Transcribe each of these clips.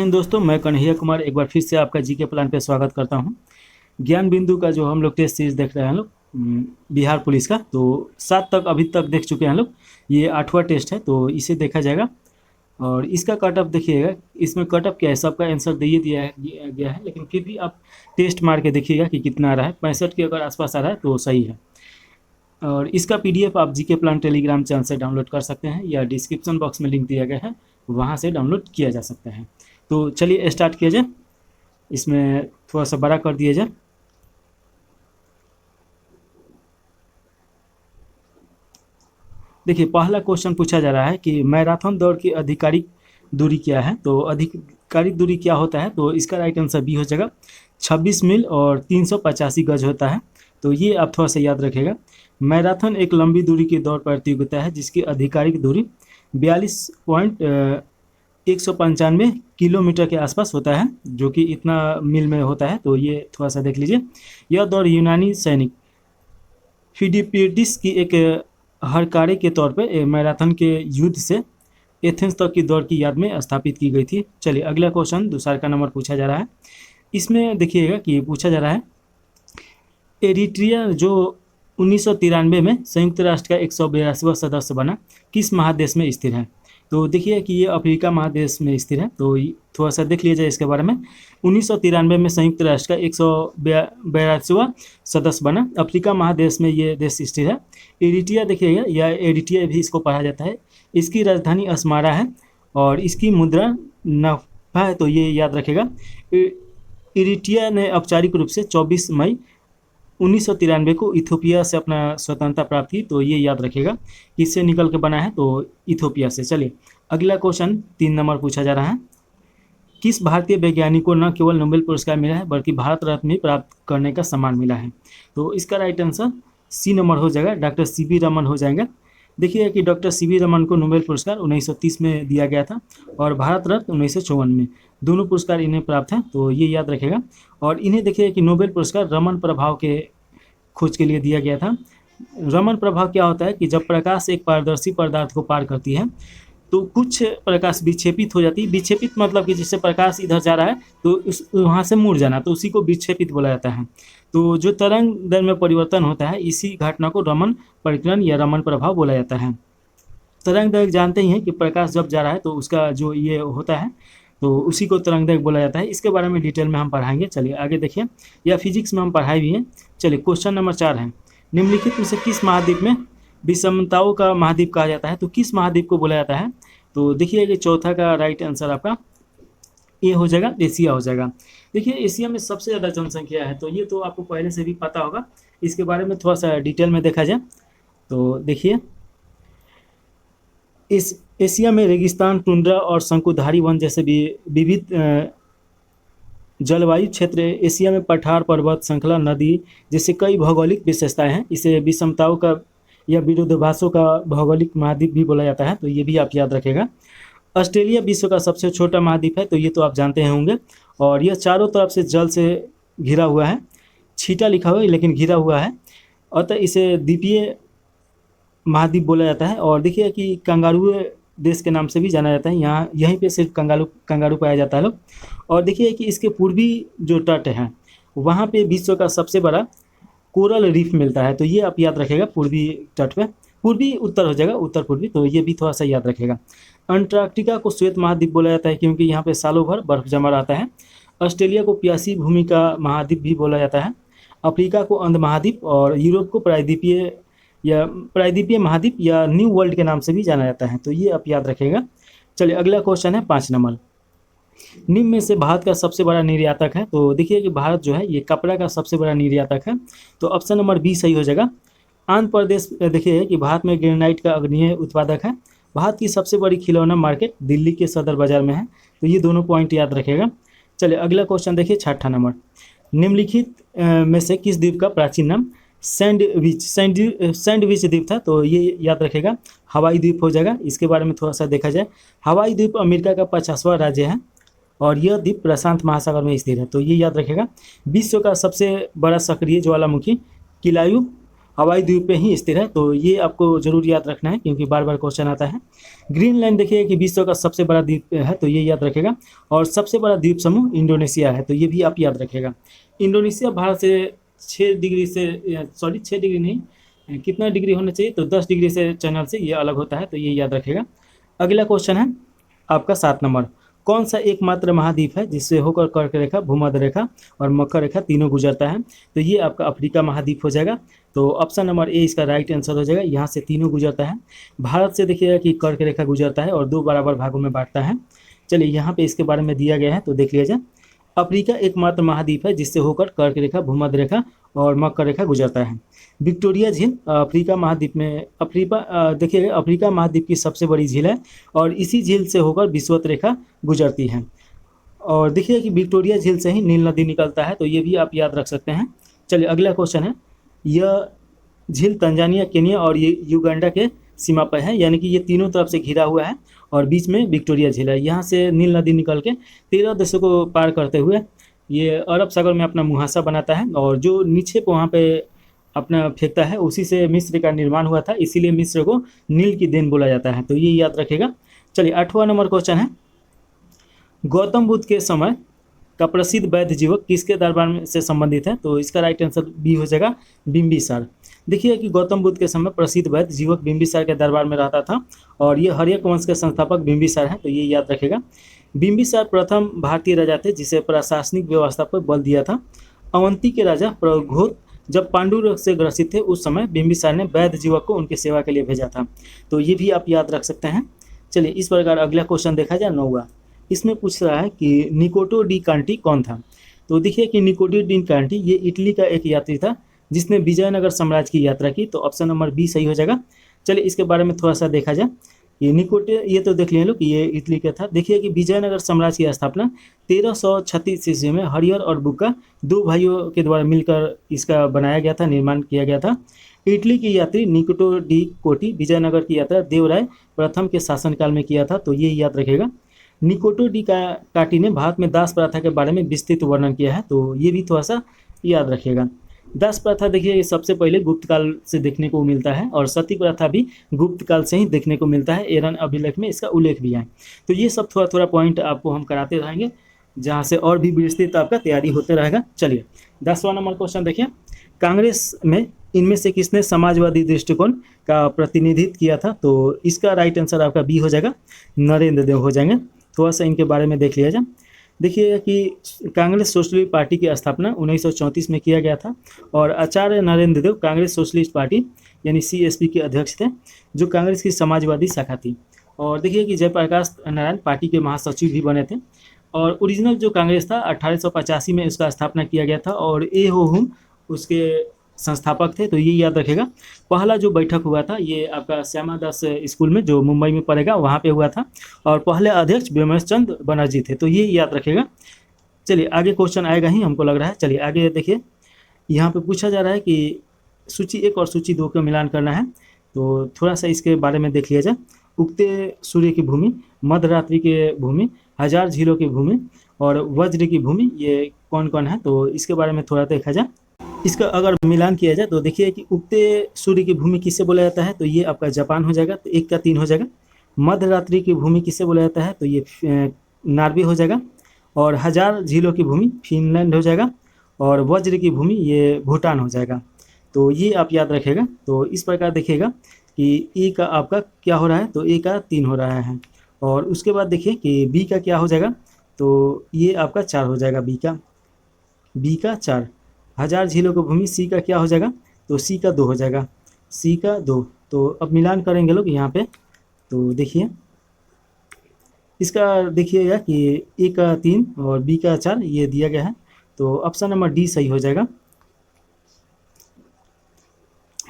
जय हिंद दोस्तों, मैं कन्हैया कुमार एक बार फिर से आपका जीके प्लान पे स्वागत करता हूं। ज्ञान बिंदु का जो हम लोग टेस्ट सीरीज देख रहे हैं लोग, बिहार पुलिस का, तो 7 तक अभी तक देख चुके हैं लोग। ये 8वां टेस्ट है, तो इसे देखा जाएगा। और इसका कट ऑफ देखिएगा, इसमें कट ऑफ क्या है, सबका आंसर दे दिया गया है, लेकिन फिर भी आप टेस्ट मार के देखिएगा कि कितना आ रहा है। 65 के अगर आसपास आ रहा है तो सही है। और इसका पीडीएफ आप जीके प्लान टेलीग्राम चैनल से डाउनलोड कर सकते हैं, या डिस्क्रिप्शन बॉक्स में लिंक दिया गया है, वहाँ से डाउनलोड किया जा सकता है। तो चलिए स्टार्ट किया जाए। इसमें थोड़ा सा बड़ा कर दिया जाए। देखिए, पहला क्वेश्चन पूछा जा रहा है कि मैराथन दौड़ की आधिकारिक दूरी क्या है। तो आधिकारिक दूरी क्या होता है, तो इसका राइट आंसर बी हो जाएगा। 26 मील और 385 गज होता है। तो ये आप थोड़ा सा याद रखेगा। मैराथन एक लंबी दूरी की दौड़ प्रतियोगिता है जिसकी आधिकारिक दूरी 42.195 किलोमीटर के आसपास होता है, जो कि इतना मील में होता है। तो ये थोड़ा सा देख लीजिए। यह दौड़ यूनानी सैनिक फिडिपिडिस की एक हरकारे के तौर पर मैराथन के युद्ध से एथेंस तक की दौड़ की याद में स्थापित की गई थी। चलिए अगला क्वेश्चन दूसरा का नंबर पूछा जा रहा है। इसमें देखिएगा कि पूछा जा रहा है, एरिट्रिया जो 1993 में संयुक्त राष्ट्र का 182वां सदस्य बना, किस महादेश में स्थित है। तो देखिए कि ये अफ्रीका महादेश में स्थित है। तो थोड़ा सा देख लिया जाए इसके बारे में। 1993 में संयुक्त राष्ट्र का 182वां सदस्य बना, अफ्रीका महादेश में ये देश स्थित है। एरिट्रिया देखिएगा, या एरिट्रिया भी इसको पढ़ा जाता है। इसकी राजधानी अस्मारा है और इसकी मुद्रा नफा है। तो ये याद रखेगा। एरिट्रिया ने औपचारिक रूप से 24 मई 1993 को इथोपिया से अपना स्वतंत्रता प्राप्त की। तो ये याद रखेगा किससे निकल के बना है, तो इथोपिया से। चलिए अगला क्वेश्चन 3 नंबर पूछा जा रहा है। किस भारतीय वैज्ञानिक को न केवल नोबेल पुरस्कार मिला है बल्कि भारत रत्न भी प्राप्त करने का सम्मान मिला है। तो इसका राइट आंसर सी नंबर हो जाएगा, डॉक्टर सीवी रमन हो जाएगा। देखिए कि डॉक्टर सीवी रमन को नोबेल पुरस्कार 1930 में दिया गया था और भारत रत्न 1954 में। दोनों पुरस्कार इन्हें प्राप्त हैं, तो ये याद रखेगा। और इन्हें देखिए कि नोबेल पुरस्कार रमन प्रभाव के खोज के लिए दिया गया था। रमन प्रभाव क्या होता है कि जब प्रकाश एक पारदर्शी पदार्थ को पार करती है तो कुछ प्रकाश विक्षेपित हो जाती है। विक्षेपित मतलब कि जिससे प्रकाश इधर जा रहा है तो उस वहाँ से मुड़ जाना, तो उसी को विक्षेपित बोला जाता है। तो जो तरंग दैर्ध्य में परिवर्तन होता है, इसी घटना को रमन परिकलन या रमन प्रभाव बोला जाता है। तरंग दैर्ध्य जानते ही हैं कि प्रकाश जब जा रहा है तो उसका जो ये होता है, तो उसी को तरंग दैर्ध्य बोला जाता है। इसके बारे में डिटेल में हम पढ़ाएंगे। चलिए आगे देखिए, या फिजिक्स में हम पढ़ाए भी हैं। चलिए क्वेश्चन नंबर 4 है, निम्नलिखित में से किस महाद्वीप में विषमताओं का महाद्वीप कहा जाता है। तो किस महाद्वीप को बोला जाता है। तो देखिए कि चौथा का राइट आंसर आपका ये हो जाएगा, एशिया हो जाएगा। देखिए एशिया में सबसे ज़्यादा जनसंख्या है, तो ये तो आपको पहले से भी पता होगा। इसके बारे में थोड़ा सा डिटेल में देखा जाए तो देखिए, इस एशिया में रेगिस्तान, टुंड्रा और शंकुधारी वन जैसे भी विविध जलवायु क्षेत्र। एशिया में पठार, पर्वत श्रृंखला, नदी जैसे कई भौगोलिक विशेषताएं हैं। इसे विषमताओं का या विरोधाभासों का भौगोलिक महाद्वीप भी बोला जाता है। तो ये भी आप याद रखेगा। ऑस्ट्रेलिया विश्व का सबसे छोटा महाद्वीप है, तो ये तो आप जानते हैं होंगे। और यह चारों तरफ से जल से घिरा हुआ है। छीटा लिखा हुआ है लेकिन घिरा हुआ है, अतः इसे द्वीपीय महाद्वीप बोला जाता है। और देखिए कि कंगारू देश के नाम से भी जाना जाता है। यहाँ यहीं पे सिर्फ कंगारू पाया जाता है लोग। और देखिए कि इसके पूर्वी जो तट हैं, वहाँ पे विश्व का सबसे बड़ा कोरल रीफ मिलता है। तो ये आप याद रखेगा, पूर्वी तट पे। पूर्वी उत्तर हो जाएगा, उत्तर पूर्वी। तो ये भी थोड़ा सा याद रखेगा। अंटार्कटिका को श्वेत महाद्वीप बोला जाता है क्योंकि यहाँ पे सालों भर बर्फ जमा रहता है। ऑस्ट्रेलिया को प्यासी भूमि का महाद्वीप भी बोला जाता है। अफ्रीका को अंध महाद्वीप और यूरोप को प्रायद्वीपीय महाद्वीप या न्यू वर्ल्ड के नाम से भी जाना जाता है। तो ये आप याद रखेगा। चलिए अगला क्वेश्चन है 5 नंबर, निम्न में से भारत का सबसे बड़ा निर्यातक है। तो देखिए कि भारत जो है ये कपड़ा का सबसे बड़ा निर्यातक है। तो ऑप्शन नंबर बी सही हो जाएगा। आंध्र प्रदेश देखिए कि भारत में ग्रेनाइट का अग्रणीय उत्पादक है। भारत की सबसे बड़ी खिलौना मार्केट दिल्ली के सदर बाजार में है। तो ये दोनों पॉइंट याद रखेगा। चलिए अगला क्वेश्चन देखिए 6 नंबर, निम्नलिखित में से किस द्वीप का प्राचीन नाम सैंडविच द्वीप था। तो ये याद रखेगा, हवाई द्वीप हो जाएगा। इसके बारे में थोड़ा सा देखा जाए, हवाई द्वीप अमेरिका का 50वां राज्य है और यह द्वीप प्रशांत महासागर में स्थित है। तो ये याद रखेगा। विश्व का सबसे बड़ा सक्रिय ज्वालामुखी किलायु हवाई द्वीप पे ही स्थित है, तो ये आपको जरूर याद रखना है क्योंकि बार बार क्वेश्चन आता है। ग्रीनलैंड देखिए कि विश्व का सबसे बड़ा द्वीप है, तो ये याद रखेगा। और सबसे बड़ा द्वीप समूह इंडोनेशिया है, तो ये भी आप याद रखेगा। इंडोनेशिया भारत से 6 डिग्री से, सॉरी 6 डिग्री नहीं, कितना डिग्री होना चाहिए, तो 10 डिग्री से चैनल से ये अलग होता है, तो ये याद रखेगा। अगला क्वेश्चन है आपका 7 नंबर। कौन सा एकमात्र महाद्वीप है जिससे होकर कर्क रेखा, भूमध्य रेखा और मकर रेखा तीनों गुजरता है, तो ये आपका अफ्रीका महाद्वीप हो जाएगा। तो ऑप्शन नंबर ए इसका राइट आंसर हो जाएगा, यहाँ से तीनों गुजरता है। भारत से देखिएगा कि कर्क रेखा गुजरता है और 2 बराबर भागों में बांटता है। चलिए यहाँ पे इसके बारे में दिया गया है, तो देख लिया जाए। अफ्रीका एकमात्र महाद्वीप है जिससे होकर कर्क रेखा, भूमध्य रेखा और मकर रेखा गुजरता है। विक्टोरिया झील अफ्रीका महाद्वीप में, देखिए अफ्रीका महाद्वीप की सबसे बड़ी झील है और इसी झील से होकर विषुवत रेखा गुजरती है। और देखिए कि विक्टोरिया झील से ही नील नदी निकलता है, तो ये भी आप याद रख सकते हैं। चलिए अगला क्वेश्चन है, यह झील तंजानिया, केनिया और ये युगांडा के सीमा पर है, यानी कि ये तीनों तरफ से घिरा हुआ है और बीच में विक्टोरिया झील है। यहाँ से नील नदी निकल के 13 देशों को पार करते हुए ये अरब सागर में अपना मुहासा बनाता है और जो नीचे को वहाँ पे अपना फेंकता है, उसी से मिस्र का निर्माण हुआ था, इसीलिए मिस्र को नील की देन बोला जाता है, तो ये याद रखेगा। चलिए 8वां नंबर क्वेश्चन है, गौतम बुद्ध के समय का प्रसिद्ध वैद्य जीवक किसके दरबार से संबंधित है, तो इसका राइट आंसर बी हो जाएगा, बिंबिसार। देखिए कि गौतम बुद्ध के समय प्रसिद्ध वैद्य जीवक बिंबिसार के दरबार में रहता था और ये हर्यक वंश के संस्थापक बिंबिसार हैं, तो ये याद रखेगा। बिंबिसार प्रथम भारतीय राजा थे जिसे प्रशासनिक व्यवस्था पर बल दिया था। अवंती के राजा प्रघोत जब पांडु रोग से ग्रसित थे, उस समय बिंबिसार ने वैद्य जीवक को उनकी सेवा के लिए भेजा था, तो ये भी आप याद रख सकते हैं। चलिए इस प्रकार अगला क्वेश्चन देखा जाए 9वां। इसमें पूछ रहा है कि निकोटो डी कांटी कौन था, तो देखिए कि निकोटो डी कांटी ये इटली का एक यात्री था जिसने विजयनगर साम्राज्य की यात्रा की, तो ऑप्शन नंबर बी सही हो जाएगा। चलिए इसके बारे में थोड़ा सा देखा जाए। ये निकोटे, ये तो देख लिए लोग कि ये इटली का था। देखिए कि विजयनगर साम्राज्य की स्थापना 1336 ईस्वी में हरिहर और बुक्का 2 भाइयों के द्वारा मिलकर इसका बनाया गया था, निर्माण किया गया था। इटली की यात्री निकोटो डी कोटी विजयनगर की यात्रा देवराय प्रथम के शासनकाल में किया था, तो ये याद रखेगा। निकोटो डी काटी ने भारत में दास प्रथा के बारे में विस्तृत वर्णन किया है, तो ये भी थोड़ा सा याद रखिएगा। दास प्रथा देखिए ये सबसे पहले गुप्त काल से देखने को मिलता है और सती प्रथा भी गुप्त काल से ही देखने को मिलता है, एरन अभिलेख में इसका उल्लेख भी है। तो ये सब थोड़ा थोड़ा पॉइंट आपको हम कराते रहेंगे, जहाँ से और भी विस्तृत आपका तैयारी होते रहेगा। चलिए 10वां नंबर क्वेश्चन देखिए, कांग्रेस में इनमें से किसने समाजवादी दृष्टिकोण का प्रतिनिधित्व किया था, तो इसका राइट आंसर आपका बी हो जाएगा, नरेंद्र देव हो जाएंगे। थोड़ा सा इनके बारे में देख लिया जाए। देखिए कि कांग्रेस सोशलिस्ट पार्टी की स्थापना 1934 में किया गया था और आचार्य नरेंद्र देव कांग्रेस सोशलिस्ट पार्टी यानी CSP के अध्यक्ष थे, जो कांग्रेस की समाजवादी शाखा थी। और देखिए कि जयप्रकाश नारायण पार्टी के महासचिव भी बने थे और ओरिजिनल जो कांग्रेस था 1885 में उसका स्थापना किया गया था और ए हो हुम उसके संस्थापक थे, तो ये याद रखेगा। पहला जो बैठक हुआ था ये आपका श्यामा दास स्कूल में जो मुंबई में पड़ेगा वहाँ पे हुआ था और पहले अध्यक्ष व्योमेश चंद्र बनर्जी थे, तो ये याद रखेगा। चलिए आगे क्वेश्चन आएगा ही हमको लग रहा है। चलिए आगे देखिए, यहाँ पे पूछा जा रहा है कि सूची 1 और सूची 2 का मिलान करना है, तो थोड़ा सा इसके बारे में देख लिया जाए। उगते सूर्य की भूमि, मध्यरात्रि के भूमि, 1000 झीलों की भूमि और वज्र की भूमि, ये कौन कौन है, तो इसके बारे में थोड़ा देखा जाए। इसका अगर मिलान किया जाए तो देखिए कि उगते सूर्य की भूमि किससे बोला जाता है, तो ये आपका जापान हो जाएगा, तो 1 का 3 हो जाएगा। मध्यरात्रि की भूमि किससे बोला जाता है, तो ये नॉर्वे हो जाएगा। और 1000 झीलों की भूमि फिनलैंड हो जाएगा और वज्र की भूमि ये भूटान हो जाएगा, तो ये आप याद रखेगा। तो इस प्रकार देखिएगा कि ए का आपका क्या हो रहा है, तो ए का 3 हो रहा है और उसके बाद देखिए कि बी का क्या हो जाएगा, तो ये आपका 4 हो जाएगा, बी का 4। 1000 झीलों की भूमि सी का क्या हो जाएगा, तो सी का 2 हो जाएगा, सी का 2। तो अब मिलान करेंगे लोग यहाँ पे, तो देखिए इसका देखिएगा कि ए का 3 और बी का 4 ये दिया गया है, तो ऑप्शन नंबर डी सही हो जाएगा।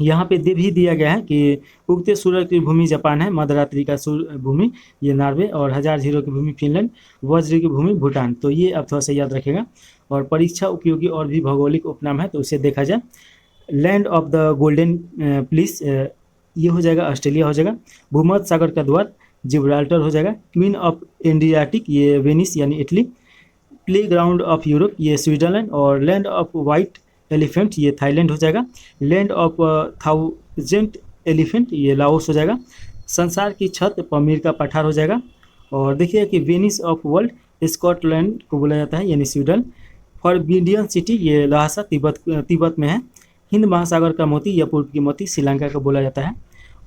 यहाँ पे दे भी दिया गया है कि उगते सूर्य की भूमि जापान है, मध्यरात्रि का भूमि ये नॉर्वे और 1000 झीलों की भूमि फिनलैंड, वज्र की भूमि भूटान, तो ये आप थोड़ा सा याद रखेगा। और परीक्षा उपयोगी और भी भौगोलिक उपनाम है, तो उसे देखा जाए। Land of the golden police ये हो जाएगा, ऑस्ट्रेलिया हो जाएगा। भूमध्य सागर का द्वार जिब्राल्टर हो जाएगा। क्वीन ऑफ एड्रियाटिक ये वेनिस यानी Italy. Play ground of Europe ये स्विट्जरलैंड और लैंड ऑफ वाइट एलिफेंट ये थाईलैंड हो जाएगा। लैंड ऑफ थाउजेंड एलिफेंट ये लाओस हो जाएगा। संसार की छत पमीर का पठार हो जाएगा। और देखिए कि वेनिस ऑफ वर्ल्ड स्कॉटलैंड को बोला जाता है यानी स्वीडन। फॉरबिडियन सिटी ये लहासा तिब्बत में है। हिंद महासागर का मोती या पूर्व की मोती श्रीलंका को बोला जाता है।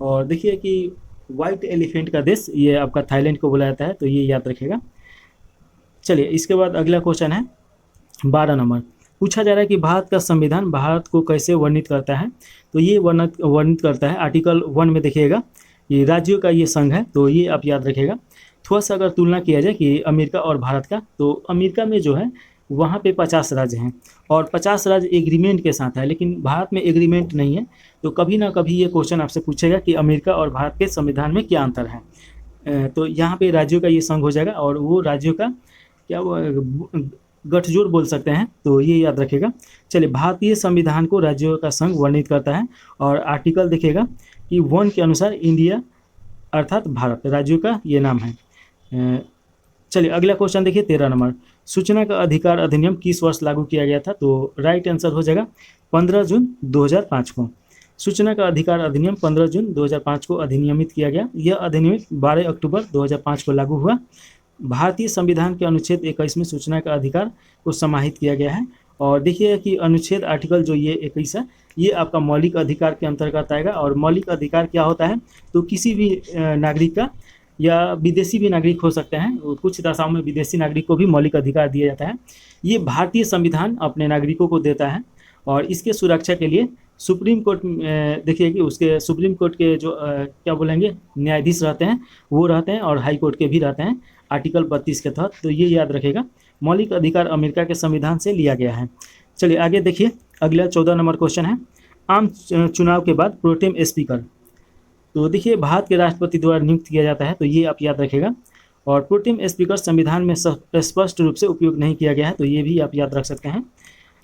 और देखिए कि वाइट एलिफेंट का देश ये आपका थाईलैंड को बोला जाता है, तो ये याद रखिएगा। चलिए इसके बाद अगला क्वेश्चन है 12 नंबर। पूछा जा रहा है कि भारत का संविधान भारत को कैसे वर्णित करता है। तो ये वर्णित करता है आर्टिकल 1 में देखिएगा, ये राज्यों का ये संघ है, तो ये आप याद रखिएगा। थोड़ा सा अगर तुलना किया जाए कि अमेरिका और भारत का, तो अमेरिका में जो है वहाँ पे 50 राज्य हैं और 50 राज्य एग्रीमेंट के साथ है, लेकिन भारत में एग्रीमेंट नहीं है। तो कभी ना कभी ये क्वेश्चन आपसे पूछेगा कि अमेरिका और भारत के संविधान में क्या अंतर है। तो यहाँ पे राज्यों का ये संघ हो जाएगा और वो राज्यों का क्या गठजोड़ बोल सकते हैं, तो ये याद रखिएगा। चलिए भारतीय संविधान को राज्यों का संघ वर्णित करता है और आर्टिकल देखिएगा कि 1 के अनुसार इंडिया अर्थात भारत राज्यों का ये नाम है। चलिए अगला क्वेश्चन देखिए 13 नंबर। सूचना का अधिकार अधिनियम किस वर्ष लागू किया गया था। तो राइट आंसर हो जाएगा 15 जून 2005 को। सूचना का अधिकार अधिनियम 15 जून 2005 को अधिनियमित किया गया। यह अधिनियम 12 अक्टूबर 2005 को लागू हुआ। भारतीय संविधान के अनुच्छेद 21 में सूचना का अधिकार को समाहित किया गया है। और देखिए कि अनुच्छेद आर्टिकल जो ये 21 है ये आपका मौलिक अधिकार के अंतर्गत आएगा। और मौलिक अधिकार क्या होता है, तो किसी भी नागरिक का या विदेशी भी नागरिक हो सकते हैं, कुछ दशाओं में विदेशी नागरिक को भी मौलिक अधिकार दिया जाता है। ये भारतीय संविधान अपने नागरिकों को देता है और इसके सुरक्षा के लिए सुप्रीम कोर्ट देखिए कि उसके सुप्रीम कोर्ट के जो क्या बोलेंगे न्यायाधीश रहते हैं वो रहते हैं और हाई कोर्ट के भी रहते हैं आर्टिकल 32 के तहत। तो ये याद रखेगा, मौलिक अधिकार अमेरिका के संविधान से लिया गया है। चलिए आगे देखिए अगला 14 नंबर क्वेश्चन है। आम चुनाव के बाद प्रोटेम स्पीकर, तो देखिए भारत के राष्ट्रपति द्वारा नियुक्त किया जाता है, तो ये आप याद रखेगा। और प्रोटेम स्पीकर संविधान में स्पष्ट रूप से उपयोग नहीं किया गया है, तो ये भी आप याद रख सकते हैं।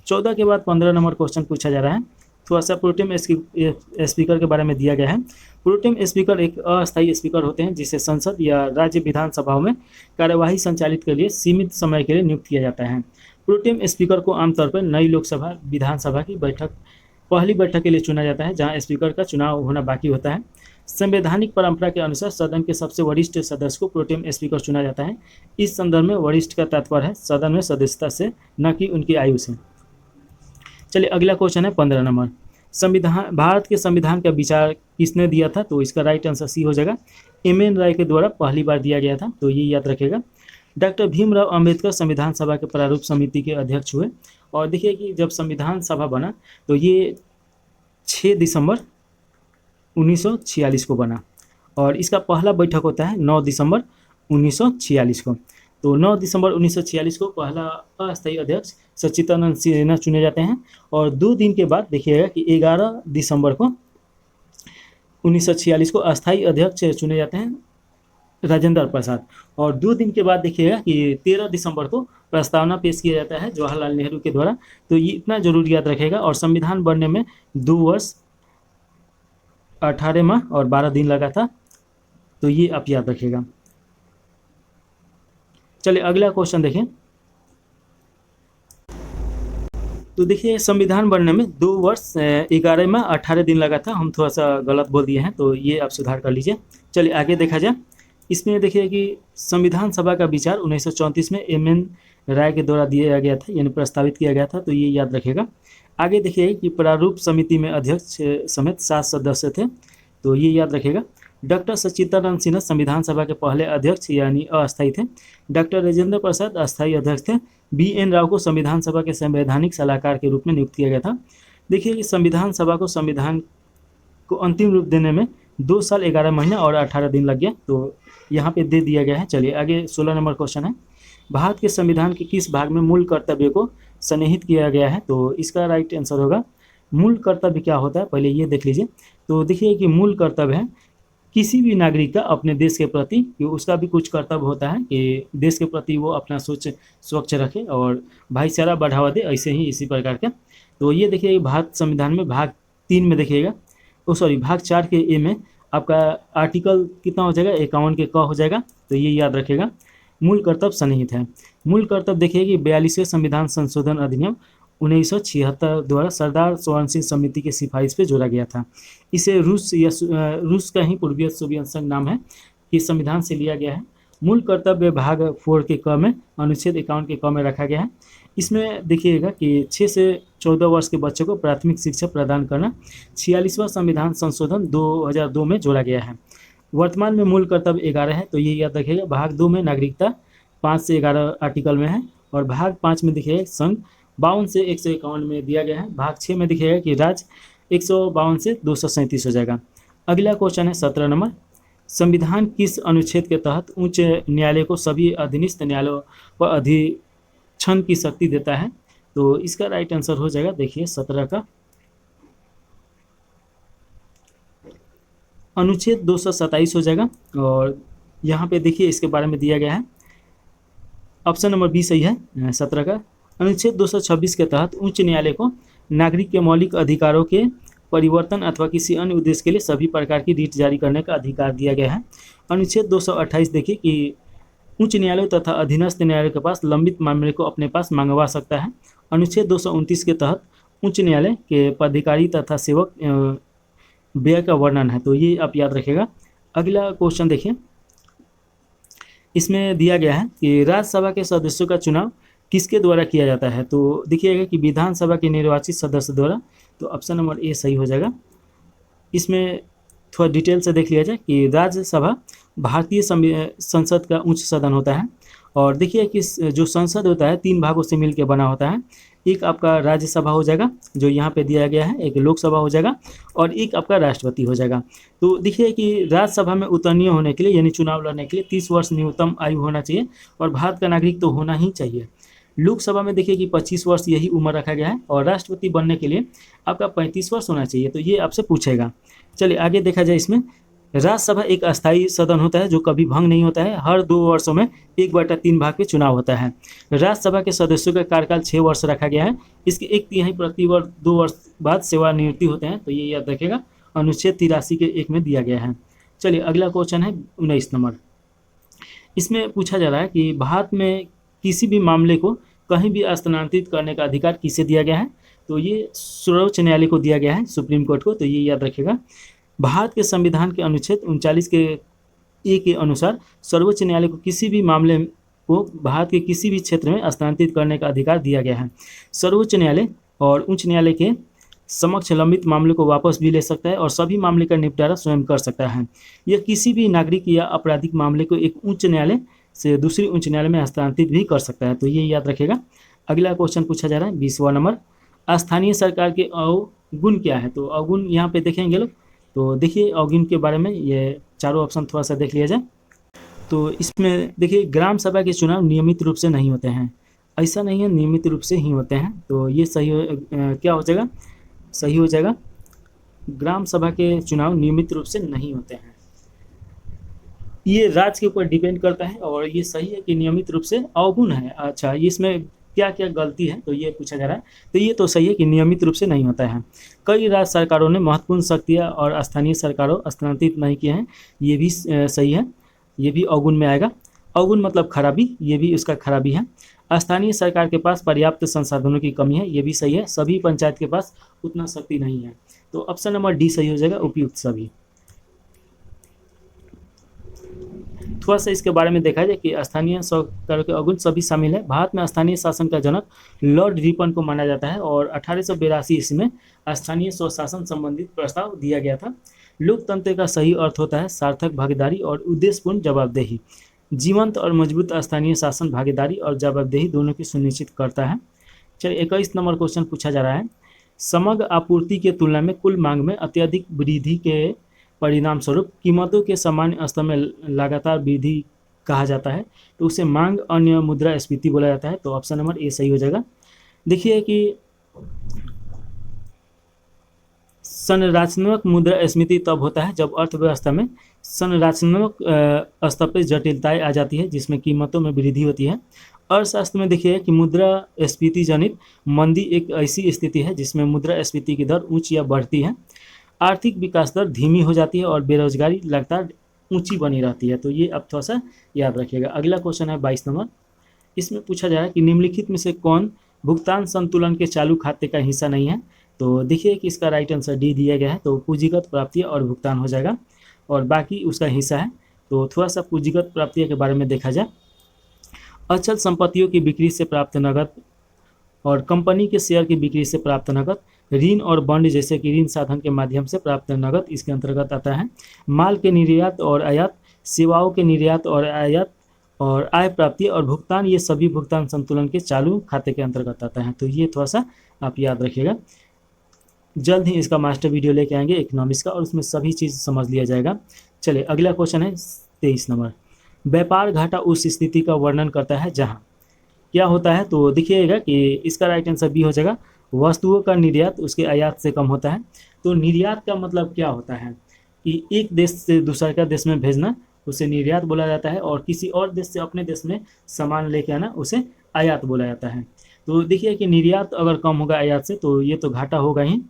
14 के बाद 15 नंबर क्वेश्चन पूछा जा रहा है। थोड़ा सा प्रोटेम स्पीकर के बारे में दिया गया है। प्रोटेम स्पीकर एक अस्थायी स्पीकर होते हैं जिसे संसद या राज्य विधानसभाओं में कार्यवाही संचालित के लिए सीमित समय के लिए नियुक्त किया जाता है। प्रोटेम स्पीकर को आमतौर पर नई लोकसभा विधानसभा की पहली बैठक के लिए चुना जाता है जहां स्पीकर का चुनाव होना बाकी होता है। संवैधानिक परंपरा के अनुसार सदन के सबसे वरिष्ठ सदस्य को प्रोटेम स्पीकर चुना जाता है। इस संदर्भ में वरिष्ठ का तात्पर्य है सदन में सदस्यता से, न कि उनकी आयु से। चलिए अगला क्वेश्चन है 15 नंबर। संविधान भारत के संविधान का विचार किसने दिया था। तो इसका राइट आंसर सी हो जाएगा, एम.एन. राय के द्वारा पहली बार दिया गया था, तो ये याद रखेगा। डॉक्टर भीमराव अंबेडकर संविधान सभा के प्रारूप समिति के अध्यक्ष हुए। और देखिए कि जब संविधान सभा बना तो ये 6 दिसंबर 1946 को बना और इसका पहला बैठक होता है 9 दिसंबर 1946 को। तो 9 दिसंबर 1946 को पहला अस्थायी अध्यक्ष सच्चिदानंद सिन्हा चुने जाते हैं। और 2 दिन के बाद देखिएगा कि 11 दिसंबर को 1946 को अस्थायी अध्यक्ष चुने जाते हैं राजेंद्र प्रसाद। और 2 दिन के बाद देखिएगा कि 13 दिसंबर को प्रस्तावना पेश किया जाता है जवाहरलाल नेहरू के द्वारा। तो ये इतना जरूर याद रखेगा। और संविधान बनने में 2 वर्ष 18 माह और 12 दिन लगा था, तो ये आप याद रखिएगा। चलिए अगला क्वेश्चन देखें। तो देखिए संविधान बनने में 2 वर्ष 11 माह 18 दिन लगा था, हम थोड़ा सा गलत बोल दिए हैं, तो ये आप सुधार कर लीजिए। चलिए आगे देखा जाए। इसमें देखिए कि संविधान सभा का विचार 1934 में एम.एन. राय के द्वारा दिया गया था, यानी प्रस्तावित किया गया था, तो ये याद रखेगा। आगे देखिए कि प्रारूप समिति में अध्यक्ष समेत 7 सदस्य थे, तो ये याद रखेगा। डॉक्टर सच्चिदानंद सिन्हा संविधान सभा के पहले अध्यक्ष यानी अस्थायी थे। डॉक्टर राजेंद्र प्रसाद अस्थायी अध्यक्ष थे। बी.एन. राव को संविधान सभा के संवैधानिक सलाहकार के रूप में नियुक्त किया गया था। देखिए कि संविधान सभा को संविधान को अंतिम रूप देने में 2 साल 11 महीने और 18 दिन लग गया, तो यहाँ पे दे दिया गया है। चलिए आगे 16 नंबर क्वेश्चन है। भारत के संविधान के किस भाग में मूल कर्तव्य को सन्निहित किया गया है। तो इसका राइट आंसर होगा, मूल कर्तव्य क्या होता है पहले ये देख लीजिए। तो देखिए कि मूल कर्तव्य है किसी भी नागरिक का अपने देश के प्रति, उसका भी कुछ कर्तव्य होता है कि देश के प्रति वो अपना सोच स्वच्छ रखे और भाईचारा बढ़ावा दे, ऐसे ही इसी प्रकार का। तो ये देखिए भारत संविधान में भाग 3 में देखिएगा, भाग 4 के ए में आपका आर्टिकल कितना हो जाएगा 51 के क हो जाएगा, तो ये याद रखेगा। मूल कर्तव्य सन्निहित है। मूल कर्तव्य देखिए कि 42वें संविधान संशोधन अधिनियम 1976 द्वारा सरदार स्वर्ण सिंह समिति की सिफारिश पे जोड़ा गया था। इसे रूस का ही पूर्वीय सोवियत संघ नाम है कि संविधान से लिया गया है। मूल कर्तव्य भाग 4 के क में अनुच्छेद 51 के क में रखा गया है। इसमें देखिएगा कि 6 से 14 वर्ष के बच्चों को प्राथमिक शिक्षा प्रदान करना 46वां संविधान संशोधन 2002 में जोड़ा गया है। वर्तमान में मूल कर्तव्य 11 है, तो ये याद रखिएगा। भाग 2 में नागरिकता 5 से 11 आर्टिकल में है, और भाग 5 में देखिएगा संघ 52 से 151 में दिया गया है। भाग 6 में दिखेगा कि राज्य 152 से 237 हो जाएगा। अगला क्वेश्चन है 17 नंबर, संविधान किस अनुच्छेद के तहत उच्च न्यायालय को सभी अधीनस्थ न्यायालयों पर अधिक्षण की शक्ति देता है? तो इसका राइट आंसर हो जाएगा, देखिए 17 का अनुच्छेद 227 हो जाएगा। और यहाँ पे देखिए इसके बारे में दिया गया है, ऑप्शन नंबर बी सही है 17 का। अनुच्छेद 226 के तहत उच्च न्यायालय को नागरिक के मौलिक अधिकारों के परिवर्तन अथवा किसी अन्य उद्देश्य के लिए सभी प्रकार की रीट जारी करने का अधिकार दिया गया है। अनुच्छेद 228 देखिए कि उच्च न्यायालय तथा अधीनस्थ न्यायालय के पास लंबित मामले को अपने पास मंगवा सकता है। अनुच्छेद 229 के तहत उच्च न्यायालय के पदाधिकारी तथा सेवक व्यय का वर्णन है, तो ये आप याद रखिएगा। अगला क्वेश्चन देखिए, इसमें दिया गया है कि राज्यसभा के सदस्यों का चुनाव किसके द्वारा किया जाता है? तो देखिएगा कि विधानसभा के निर्वाचित सदस्य द्वारा, तो ऑप्शन नंबर ए सही हो जाएगा। इसमें थोड़ा डिटेल से देख लिया जाए कि राज्यसभा भारतीय संसद का उच्च सदन होता है, और देखिए कि जो संसद होता है 3 भागों से मिलकर बना होता है। एक आपका राज्यसभा हो जाएगा जो यहाँ पे दिया गया है, एक लोकसभा हो जाएगा, और एक आपका राष्ट्रपति हो जाएगा। तो देखिए कि राज्यसभा में उतरणीय होने के लिए यानी चुनाव लड़ने के लिए 30 वर्ष न्यूनतम आयु होना चाहिए, और भारत का नागरिक तो होना ही चाहिए। लोकसभा में देखिए कि 25 वर्ष यही उम्र रखा गया है, और राष्ट्रपति बनने के लिए आपका 35 वर्ष होना चाहिए, तो ये आपसे पूछेगा। चलिए आगे देखा जाए। इसमें राज्यसभा एक अस्थायी सदन होता है जो कभी भंग नहीं होता है। हर 2 वर्षों में 1/3 भाग पे चुनाव होता है। राज्यसभा के सदस्यों का कार्यकाल 6 वर्ष रखा गया है। इसके 1/3 प्रति वर्ष 2 वर्ष बाद सेवानिवृत्ति होते हैं, तो ये याद रखेगा। अनुच्छेद 83 के 1 में दिया गया है। चलिए अगला क्वेश्चन है 19 नंबर। इसमें पूछा जा रहा है कि भारत में किसी भी मामले को कहीं भी स्थानांतरित करने का अधिकार किसे दिया गया है? तो ये सर्वोच्च न्यायालय को दिया गया है, सुप्रीम कोर्ट को, तो ये याद रखेगा। भारत के संविधान के अनुच्छेद 39 के ए के अनुसार सर्वोच्च न्यायालय को किसी भी मामले को भारत के किसी भी क्षेत्र में स्थानांतरित करने का अधिकार दिया गया है। सर्वोच्च न्यायालय और उच्च न्यायालय के समक्ष लंबित मामले को वापस भी ले सकता है, और सभी मामले का निपटारा स्वयं कर सकता है। यह किसी भी नागरिक या आपराधिक मामले को एक उच्च न्यायालय से दूसरी उच्च न्यायालय में हस्तांतरित भी कर सकता है, तो ये याद रखेगा। अगला क्वेश्चन पूछा जा रहा है 20वां नंबर, स्थानीय सरकार के अवगुण क्या है? तो अवगुण यहाँ पे देखेंगे लोग, तो देखिए अवगुण के बारे में ये चारों ऑप्शन थोड़ा सा देख लिया जाए। तो इसमें देखिए ग्राम सभा के चुनाव नियमित रूप से नहीं होते हैं, ऐसा नहीं है, नियमित रूप से ही होते हैं, तो ये सही क्या हो जाएगा? सही हो जाएगा, ग्राम सभा के चुनाव नियमित रूप से नहीं होते हैं। ये राज्य के ऊपर डिपेंड करता है, और ये सही है कि नियमित रूप से अवगुण है। अच्छा, इसमें क्या क्या गलती है तो ये पूछा जा रहा है, तो ये तो सही है कि नियमित रूप से नहीं होता है। कई राज्य सरकारों ने महत्वपूर्ण शक्तियाँ और स्थानीय सरकारों स्थानांतरित नहीं किए हैं, ये भी सही है, ये भी अवगुण में आएगा। अवगुण मतलब खराबी, ये भी उसका खराबी है। स्थानीय सरकार के पास पर्याप्त संसाधनों की कमी है, ये भी सही है। सभी पंचायत के पास उतना शक्ति नहीं है, तो ऑप्शन नंबर डी सही हो जाएगा, उपयुक्त सभी। थोड़ा सा इसके बारे में देखा जाए कि स्थानीय सरकारों के अवगुण सभी शामिल है। भारत में स्थानीय शासन का जनक लॉर्ड रिपन को माना जाता है, और 1882 ईस्वी में स्थानीय स्वशासन संबंधित प्रस्ताव दिया गया था। लोकतंत्र का सही अर्थ होता है सार्थक भागीदारी और उद्देश्यपूर्ण जवाबदेही। जीवंत और मजबूत स्थानीय शासन भागीदारी और जवाबदेही दोनों की सुनिश्चित करता है। चलिए 21 नंबर क्वेश्चन पूछा जा रहा है, समग्र आपूर्ति के तुलना में कुल मांग में अत्यधिक वृद्धि के परिणाम स्वरूप कीमतों के सामान्य स्तर में लगातार वृद्धि कहा जाता है, तो उसे मांग अन्य मुद्रास्फीति बोला जाता है, तो ऑप्शन नंबर ए सही हो जाएगा। देखिए कि संरचनात्मक मुद्रास्फीति तब होता है जब अर्थव्यवस्था में संरचनात्मक स्तर पर जटिलताएं आ जाती है, जिसमें कीमतों में वृद्धि होती है। अर्थशास्त्र में देखिए कि मुद्रास्फीति जनित मंदी एक ऐसी स्थिति है जिसमें मुद्रास्फीति की दर ऊंची या बढ़ती है, आर्थिक विकास दर धीमी हो जाती है और बेरोजगारी लगातार ऊंची बनी रहती है, तो ये अब थोड़ा सा याद रखिएगा। अगला क्वेश्चन है 22 नंबर। इसमें पूछा जा रहा है कि निम्नलिखित में से कौन भुगतान संतुलन के चालू खाते का हिस्सा नहीं है। तो देखिए कि इसका राइट आंसर डी दिया गया है, तो पूंजीगत प्राप्तियाँ और भुगतान हो जाएगा और बाकी उसका हिस्सा है। तो थोड़ा सा पूंजीगत प्राप्तियों के बारे में देखा जाए, अचल संपत्तियों की बिक्री से प्राप्त नकद और कंपनी के शेयर की बिक्री से प्राप्त नकद, ऋण और बॉन्ड जैसे कि ऋण साधन के माध्यम से प्राप्त नकद इसके अंतर्गत आता है। माल के निर्यात और आयात, सेवाओं के निर्यात और आयात और आय प्राप्ति और भुगतान, ये सभी भुगतान संतुलन के चालू खाते के अंतर्गत आता है। तो ये थोड़ा सा आप याद रखिएगा। जल्द ही इसका मास्टर वीडियो लेके आएंगे इकोनॉमिक्स का, और उसमें सभी चीज़ समझ लिया जाएगा। चलिए अगला क्वेश्चन है 23 नंबर। व्यापार घाटा उस स्थिति का वर्णन करता है जहाँ क्या होता है। तो देखिएगा कि इसका राइट आंसर बी हो जाएगा, वस्तुओं का निर्यात उसके आयात से कम होता है। तो निर्यात का मतलब क्या होता है कि एक देश से दूसरे का देश में भेजना, उसे निर्यात बोला जाता है, और किसी और देश से अपने देश में सामान लेके आना उसे आयात बोला जाता है। तो देखिए कि निर्यात अगर कम होगा आयात से तो ये तो घाटा होगा ही,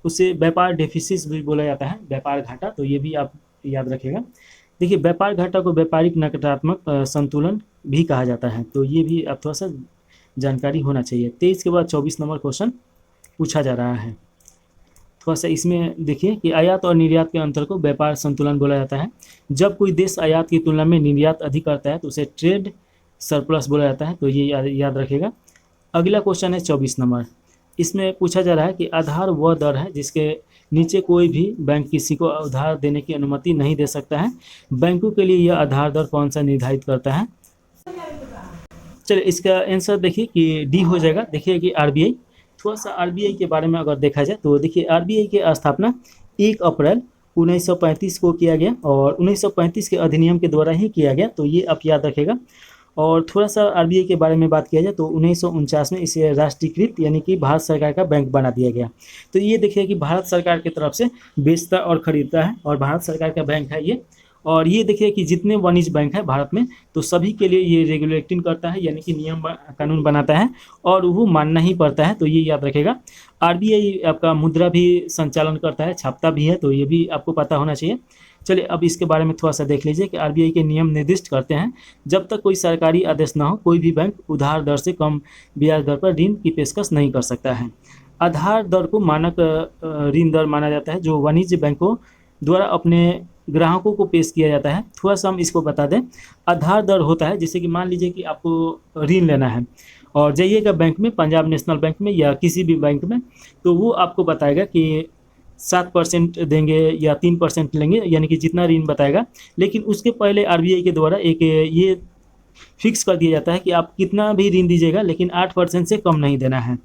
उसे व्यापार डेफिसिट भी बोला जाता है, व्यापार घाटा। तो ये भी आप याद रखिएगा। देखिए व्यापार घाटा को व्यापारिक नकारात्मक संतुलन भी कहा जाता है। तो ये भी आप थोड़ा सा जानकारी होना चाहिए। 23 के बाद 24 नंबर क्वेश्चन पूछा जा रहा है। थोड़ा सा इसमें देखिए कि आयात और निर्यात के अंतर को व्यापार संतुलन बोला जाता है। जब कोई देश आयात की तुलना में निर्यात अधिक करता है तो उसे ट्रेड सरप्लस बोला जाता है। तो ये याद रखिएगा। अगला क्वेश्चन है 24 नंबर। इसमें पूछा जा रहा है कि आधार वह दर है जिसके नीचे कोई भी बैंक किसी को उधार देने की अनुमति नहीं दे सकता है। बैंकों के लिए यह आधार दर कौन सा निर्धारित करता है। चलिए इसका आंसर देखिए कि डी हो जाएगा। देखिए कि आरबीआई, थोड़ा सा आरबीआई के बारे में अगर देखा जाए तो देखिए आरबीआई की स्थापना 1 अप्रैल 1935 को किया गया और 1935 के अधिनियम के द्वारा ही किया गया। तो ये आप याद रखेगा। और थोड़ा सा आरबीआई के बारे में बात किया जाए तो 1949 में इसे राष्ट्रीयकृत यानी कि भारत सरकार का बैंक बना दिया गया। तो ये देखिए कि भारत सरकार की तरफ से बेचता और खरीदता है और भारत सरकार का बैंक है ये। और ये देखिए कि जितने वाणिज्य बैंक है भारत में तो सभी के लिए ये रेगुलेटिंग करता है, यानी कि नियम कानून बनाता है और वो मानना ही पड़ता है। तो ये याद रखेगा। आरबीआई आपका मुद्रा भी संचालन करता है, छापता भी है, तो ये भी आपको पता होना चाहिए। चलिए अब इसके बारे में थोड़ा सा देख लीजिए कि आरबीआई के नियम निर्दिष्ट करते हैं जब तक कोई सरकारी आदेश ना हो कोई भी बैंक उधार दर से कम ब्याज दर पर ऋण की पेशकश नहीं कर सकता है। आधार दर को मानक ऋण दर माना जाता है जो वाणिज्य बैंकों द्वारा अपने ग्राहकों को पेश किया जाता है। थोड़ा सा हम इसको बता दें। आधार दर होता है जैसे कि मान लीजिए कि आपको ऋण लेना है और जाइएगा बैंक में, पंजाब नेशनल बैंक में या किसी भी बैंक में, तो वो आपको बताएगा कि 7% देंगे या 3% लेंगे, यानी कि जितना ऋण बताएगा। लेकिन उसके पहले आरबीआई के द्वारा एक ये फिक्स कर दिया जाता है कि आप कितना भी ऋण दीजिएगा लेकिन 8% से कम नहीं देना है।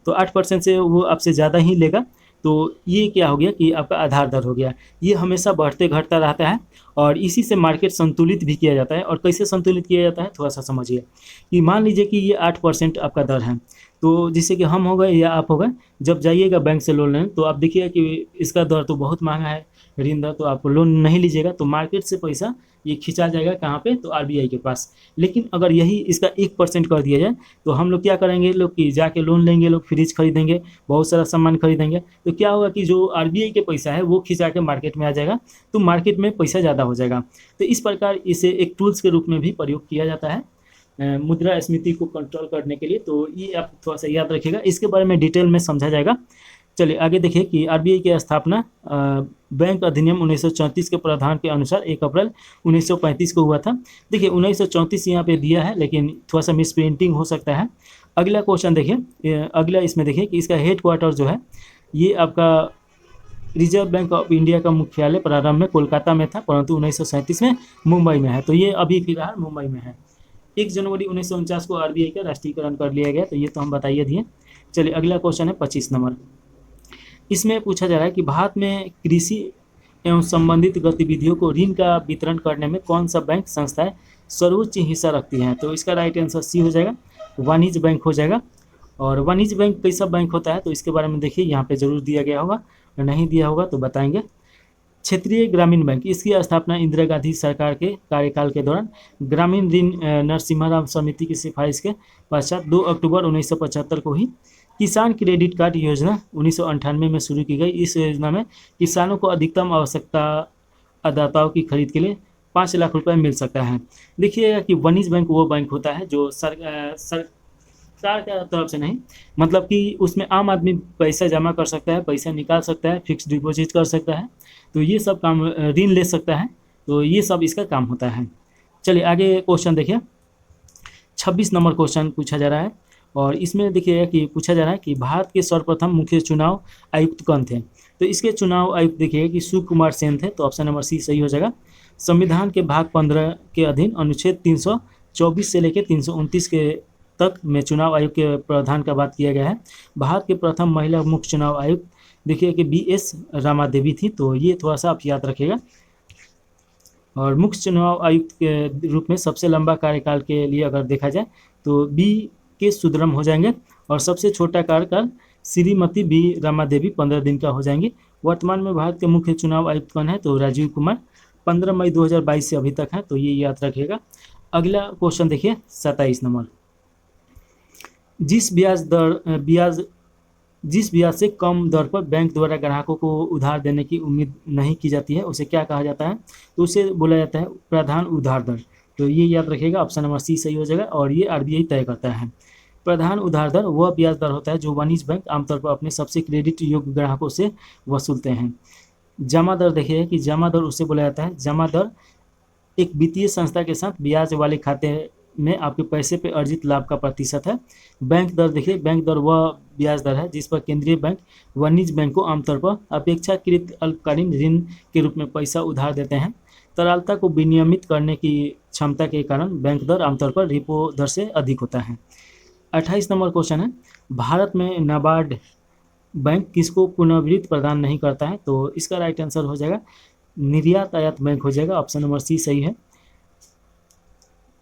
तो 8% से वो आपसे ज़्यादा ही लेगा। तो ये क्या हो गया कि आपका आधार दर हो गया। ये हमेशा बढ़ते घटता रहता है और इसी से मार्केट संतुलित भी किया जाता है। और कैसे संतुलित किया जाता है थोड़ा सा समझिए कि मान लीजिए कि ये 8% आपका दर है, तो जैसे कि हम हो गए या आप हो गए, जब जाइएगा बैंक से लोन लेने तो आप देखिएगा कि इसका दर तो बहुत महंगा है ऋण दर, तो आप लोन नहीं लीजिएगा। तो मार्केट से पैसा ये खिंचा जाएगा कहाँ पे, तो आरबीआई के पास। लेकिन अगर यही इसका 1% कर दिया जाए तो हम लोग क्या करेंगे, लोग कि जाके लोन लेंगे, लोग फ्रिज खरीदेंगे, बहुत सारा सामान खरीदेंगे। तो क्या होगा कि जो आरबीआई के पैसा है वो खिंचा के मार्केट में आ जाएगा, तो मार्केट में पैसा ज़्यादा हो जाएगा। तो इस प्रकार इसे एक टूल्स के रूप में भी प्रयोग किया जाता है मुद्रास्फीति को कंट्रोल करने के लिए। तो ये आप थोड़ा सा याद रखिएगा, इसके बारे में डिटेल में समझा जाएगा। चलिए आगे देखिए कि आरबीआई की स्थापना बैंक अधिनियम 1934 के प्रावधान के अनुसार 1 अप्रैल 1935 को हुआ था। देखिए 1934 यहाँ पे दिया है लेकिन थोड़ा सा मिस प्रिंटिंग हो सकता है। अगला क्वेश्चन देखिए, अगला इसमें देखिए कि इसका हेड क्वार्टर जो है ये आपका रिजर्व बैंक ऑफ इंडिया का मुख्यालय प्रारंभ में कोलकाता में था, परंतु 1937 में मुंबई में है। तो ये अभी फिलहाल मुंबई में है। 1 जनवरी 1949 को आरबीआई का राष्ट्रीयकरण कर लिया गया। तो ये तो हम बताइए दिए। चलिए अगला क्वेश्चन है 25 नंबर। इसमें पूछा जा रहा है कि भारत में कृषि एवं संबंधित गतिविधियों को ऋण का वितरण करने में कौन सा बैंक संस्थाएं सर्वोच्च हिस्सा रखती हैं। तो इसका राइट आंसर सी हो जाएगा, वाणिज्य बैंक हो जाएगा। और वाणिज्य बैंक कैसा बैंक होता है तो इसके बारे में देखिए, यहाँ पे जरूर दिया गया होगा, नहीं दिया होगा तो बताएंगे। क्षेत्रीय ग्रामीण बैंक, इसकी स्थापना इंदिरा गांधी सरकार के कार्यकाल के दौरान ग्रामीण ऋण नरसिम्हा समिति की सिफारिश के पश्चात 2 अक्टूबर 1975 को हुई। किसान क्रेडिट कार्ड योजना 1998 में शुरू की गई। इस योजना में किसानों को अधिकतम आवश्यकता अदाताओं की खरीद के लिए 5 लाख रुपए मिल सकता है। देखिएगा कि वाणिज्य बैंक वो बैंक होता है जो सरकार की तरफ से नहीं, मतलब कि उसमें आम आदमी पैसा जमा कर सकता है, पैसा निकाल सकता है, फिक्स डिपॉजिट कर सकता है, तो ये सब काम, ऋण ले सकता है, तो ये सब इसका काम होता है। चलिए आगे क्वेश्चन देखिए। 26 नंबर क्वेश्चन पूछा जा रहा है, और इसमें देखिए कि पूछा जा रहा है कि भारत के सर्वप्रथम मुख्य चुनाव आयुक्त कौन थे। तो इसके चुनाव आयुक्त देखिए कि सुकुमार सेन थे, तो ऑप्शन नंबर सी सही हो जाएगा। संविधान के भाग 15 के अधीन अनुच्छेद 324 से लेकर 329 के तक में चुनाव आयोग के प्रावधान का बात किया गया है। भारत के प्रथम महिला मुख्य चुनाव आयुक्त देखिए कि BS रामा देवी थी, तो ये थोड़ा सा आप याद रखिएगा। और मुख्य चुनाव आयुक्त के रूप में सबसे लंबा कार्यकाल के लिए अगर देखा जाए तो B. सुंदरम हो जाएंगे, और सबसे छोटा कार्यकाल श्रीमती B. रमा देवी 15 दिन का हो जाएंगे। वर्तमान में भारत के मुख्य चुनाव आयुक्त कौन है, तो राजीव कुमार, 15 मई 2022 से अभी तक है, तो ये याद रखिएगा। अगला क्वेश्चन देखिए 27 नंबर। जिस ब्याज से कम दर पर बैंक द्वारा ग्राहकों को उधार देने की उम्मीद नहीं की जाती है, उसे क्या कहा जाता है, तो उसे बोला जाता है प्रधान उधार दर। तो ये याद रखिएगा, ऑप्शन नंबर सी सही हो जाएगा, और ये RBI तय करता है। प्रधान उधार दर वह ब्याज दर होता है जो वाणिज्य बैंक आमतौर पर अपने सबसे क्रेडिट योग्य ग्राहकों से वसूलते हैं। जमा दर देखिए कि जमा दर उसे बोला जाता है, जमा दर एक वित्तीय संस्था के साथ ब्याज वाले खाते में आपके पैसे पे अर्जित लाभ का प्रतिशत है। बैंक दर देखिए, बैंक दर वह ब्याज दर है जिस पर केंद्रीय बैंक वाणिज्य बैंक को आमतौर पर अपेक्षाकृत अल्पकालीन ऋण के रूप में पैसा उधार देते हैं। तरलता को विनियमित करने की क्षमता के कारण बैंक दर आमतौर पर रिपो दर से अधिक होता है। 28 नंबर क्वेश्चन है, भारत में नाबार्ड बैंक किसको पुनर्वित्त प्रदान नहीं करता है, तो इसका राइट आंसर हो जाएगा निर्यात आयात बैंक हो जाएगा, ऑप्शन नंबर सी सही है।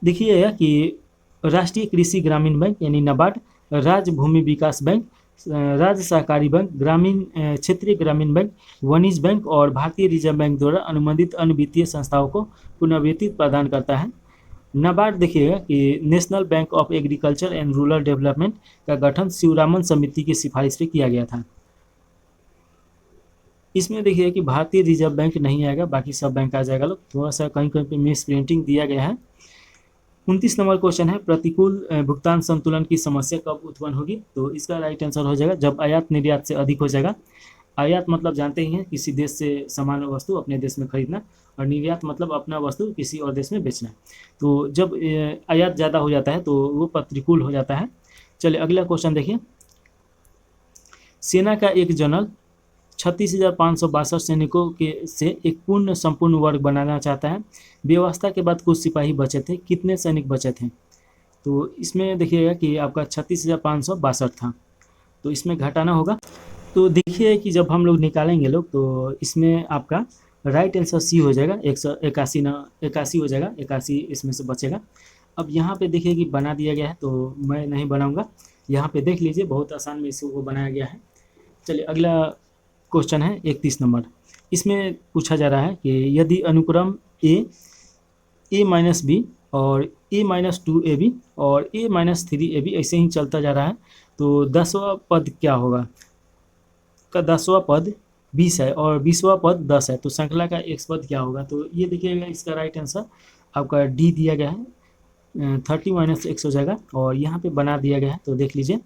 देखिएगा कि राष्ट्रीय कृषि ग्रामीण बैंक यानी नाबार्ड, राज्य भूमि विकास बैंक, राज्य सहकारी बैंक, ग्रामीण क्षेत्रीय ग्रामीण बैंक, वाणिज्य बैंक और भारतीय रिजर्व बैंक द्वारा अनुमोदित अन्य वित्तीय संस्थाओं को पुनर्वित्त प्रदान करता है। नाबार्ड देखिएगा कि national bank of agriculture and rural development का गठन शिवरामन समिति की सिफारिश पे किया गया था। इसमें देखिए कि भारतीय रिजर्व बैंक नहीं आएगा, बाकी सब बैंक आ जाएगा। लोग थोड़ा सा कहीं कहीं पे मिस प्रिंटिंग दिया गया है। 29 नंबर क्वेश्चन है, प्रतिकूल भुगतान संतुलन की समस्या कब उत्पन्न होगी, तो इसका राइट आंसर हो जाएगा जब आयात निर्यात से अधिक हो जाएगा। आयात मतलब जानते ही हैं किसी देश से सामान वस्तु अपने देश में खरीदना, और निर्यात मतलब अपना वस्तु किसी और देश में बेचना। तो जब आयात ज़्यादा हो जाता है तो वो प्रतिकूल हो जाता है। चलिए अगला क्वेश्चन देखिए। सेना का एक जनरल 36,562 सैनिकों के से एक पूर्ण संपूर्ण वर्ग बनाना चाहता है। व्यवस्था के बाद कुछ सिपाही बचे थे, कितने सैनिक बचे थे, तो इसमें देखिएगा कि आपका 36,562 था, तो इसमें घटाना होगा। तो देखिए कि जब हम लोग निकालेंगे लोग, तो इसमें आपका राइट आंसर सी हो जाएगा, 181 ना 81 हो जाएगा, 81 इसमें से बचेगा। अब यहाँ पे देखिए कि बना दिया गया है, तो मैं नहीं बनाऊंगा, यहाँ पे देख लीजिए बहुत आसान में इसको बनाया गया है। चलिए अगला क्वेश्चन है 31 नंबर। इसमें पूछा जा रहा है कि यदि अनुक्रम a-b और a-2ab और a-3ab ऐसे ही चलता जा रहा है, तो 10वां पद क्या होगा, का 10वां पद 20 है और 20वां पद 10 है, तो श्रृंखला का x पद क्या होगा, तो ये देखिएगा इसका राइट आंसर आपका डी दिया गया है, 30 - x हो जाएगा, और यहाँ पे बना दिया गया है, तो देख लीजिए।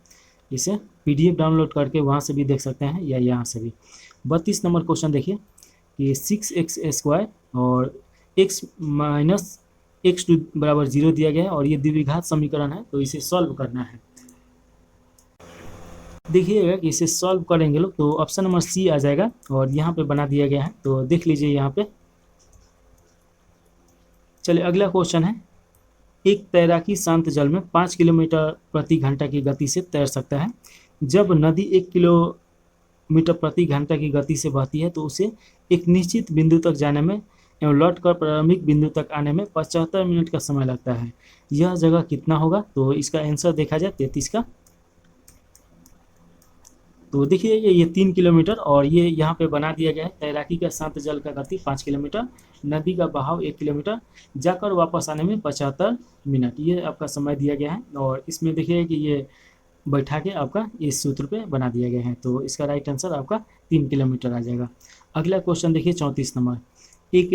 इसे PDF डाउनलोड करके वहाँ से भी देख सकते हैं या यहाँ से भी। 32 नंबर क्वेश्चन देखिए कि 6x² और x - x2 = 0 दिया गया है, और ये द्विघात समीकरण है, तो इसे सॉल्व करना है। देखिएगा कि इसे सॉल्व करेंगे लोग, तो ऑप्शन नंबर सी आ जाएगा, और यहाँ पे बना दिया गया है, तो देख लीजिए यहाँ पे। चलिए अगला क्वेश्चन है, एक तैराकी शांत जल में 5 किलोमीटर प्रति घंटा की गति से तैर सकता है। जब नदी 1 किलोमीटर प्रति घंटा की गति से बहती है तो उसे एक निश्चित बिंदु तक जाने में एवं लौटकर प्रारंभिक बिंदु तक आने में 75 मिनट का समय लगता है। यह जगह कितना होगा, तो इसका आंसर देखा जाए 33 का। तो देखिए ये 3 किलोमीटर, और ये यहाँ पे बना दिया गया है तैराकी का शांत जल का गति 5 किलोमीटर, नदी का बहाव 1 किलोमीटर, जाकर वापस आने में 75 मिनट, ये आपका समय दिया गया है। और इसमें देखिए कि ये बैठा के आपका इस सूत्र पे बना दिया गया है, तो इसका राइट आंसर आपका 3 किलोमीटर आ जाएगा। अगला क्वेश्चन देखिए 34 नंबर। एक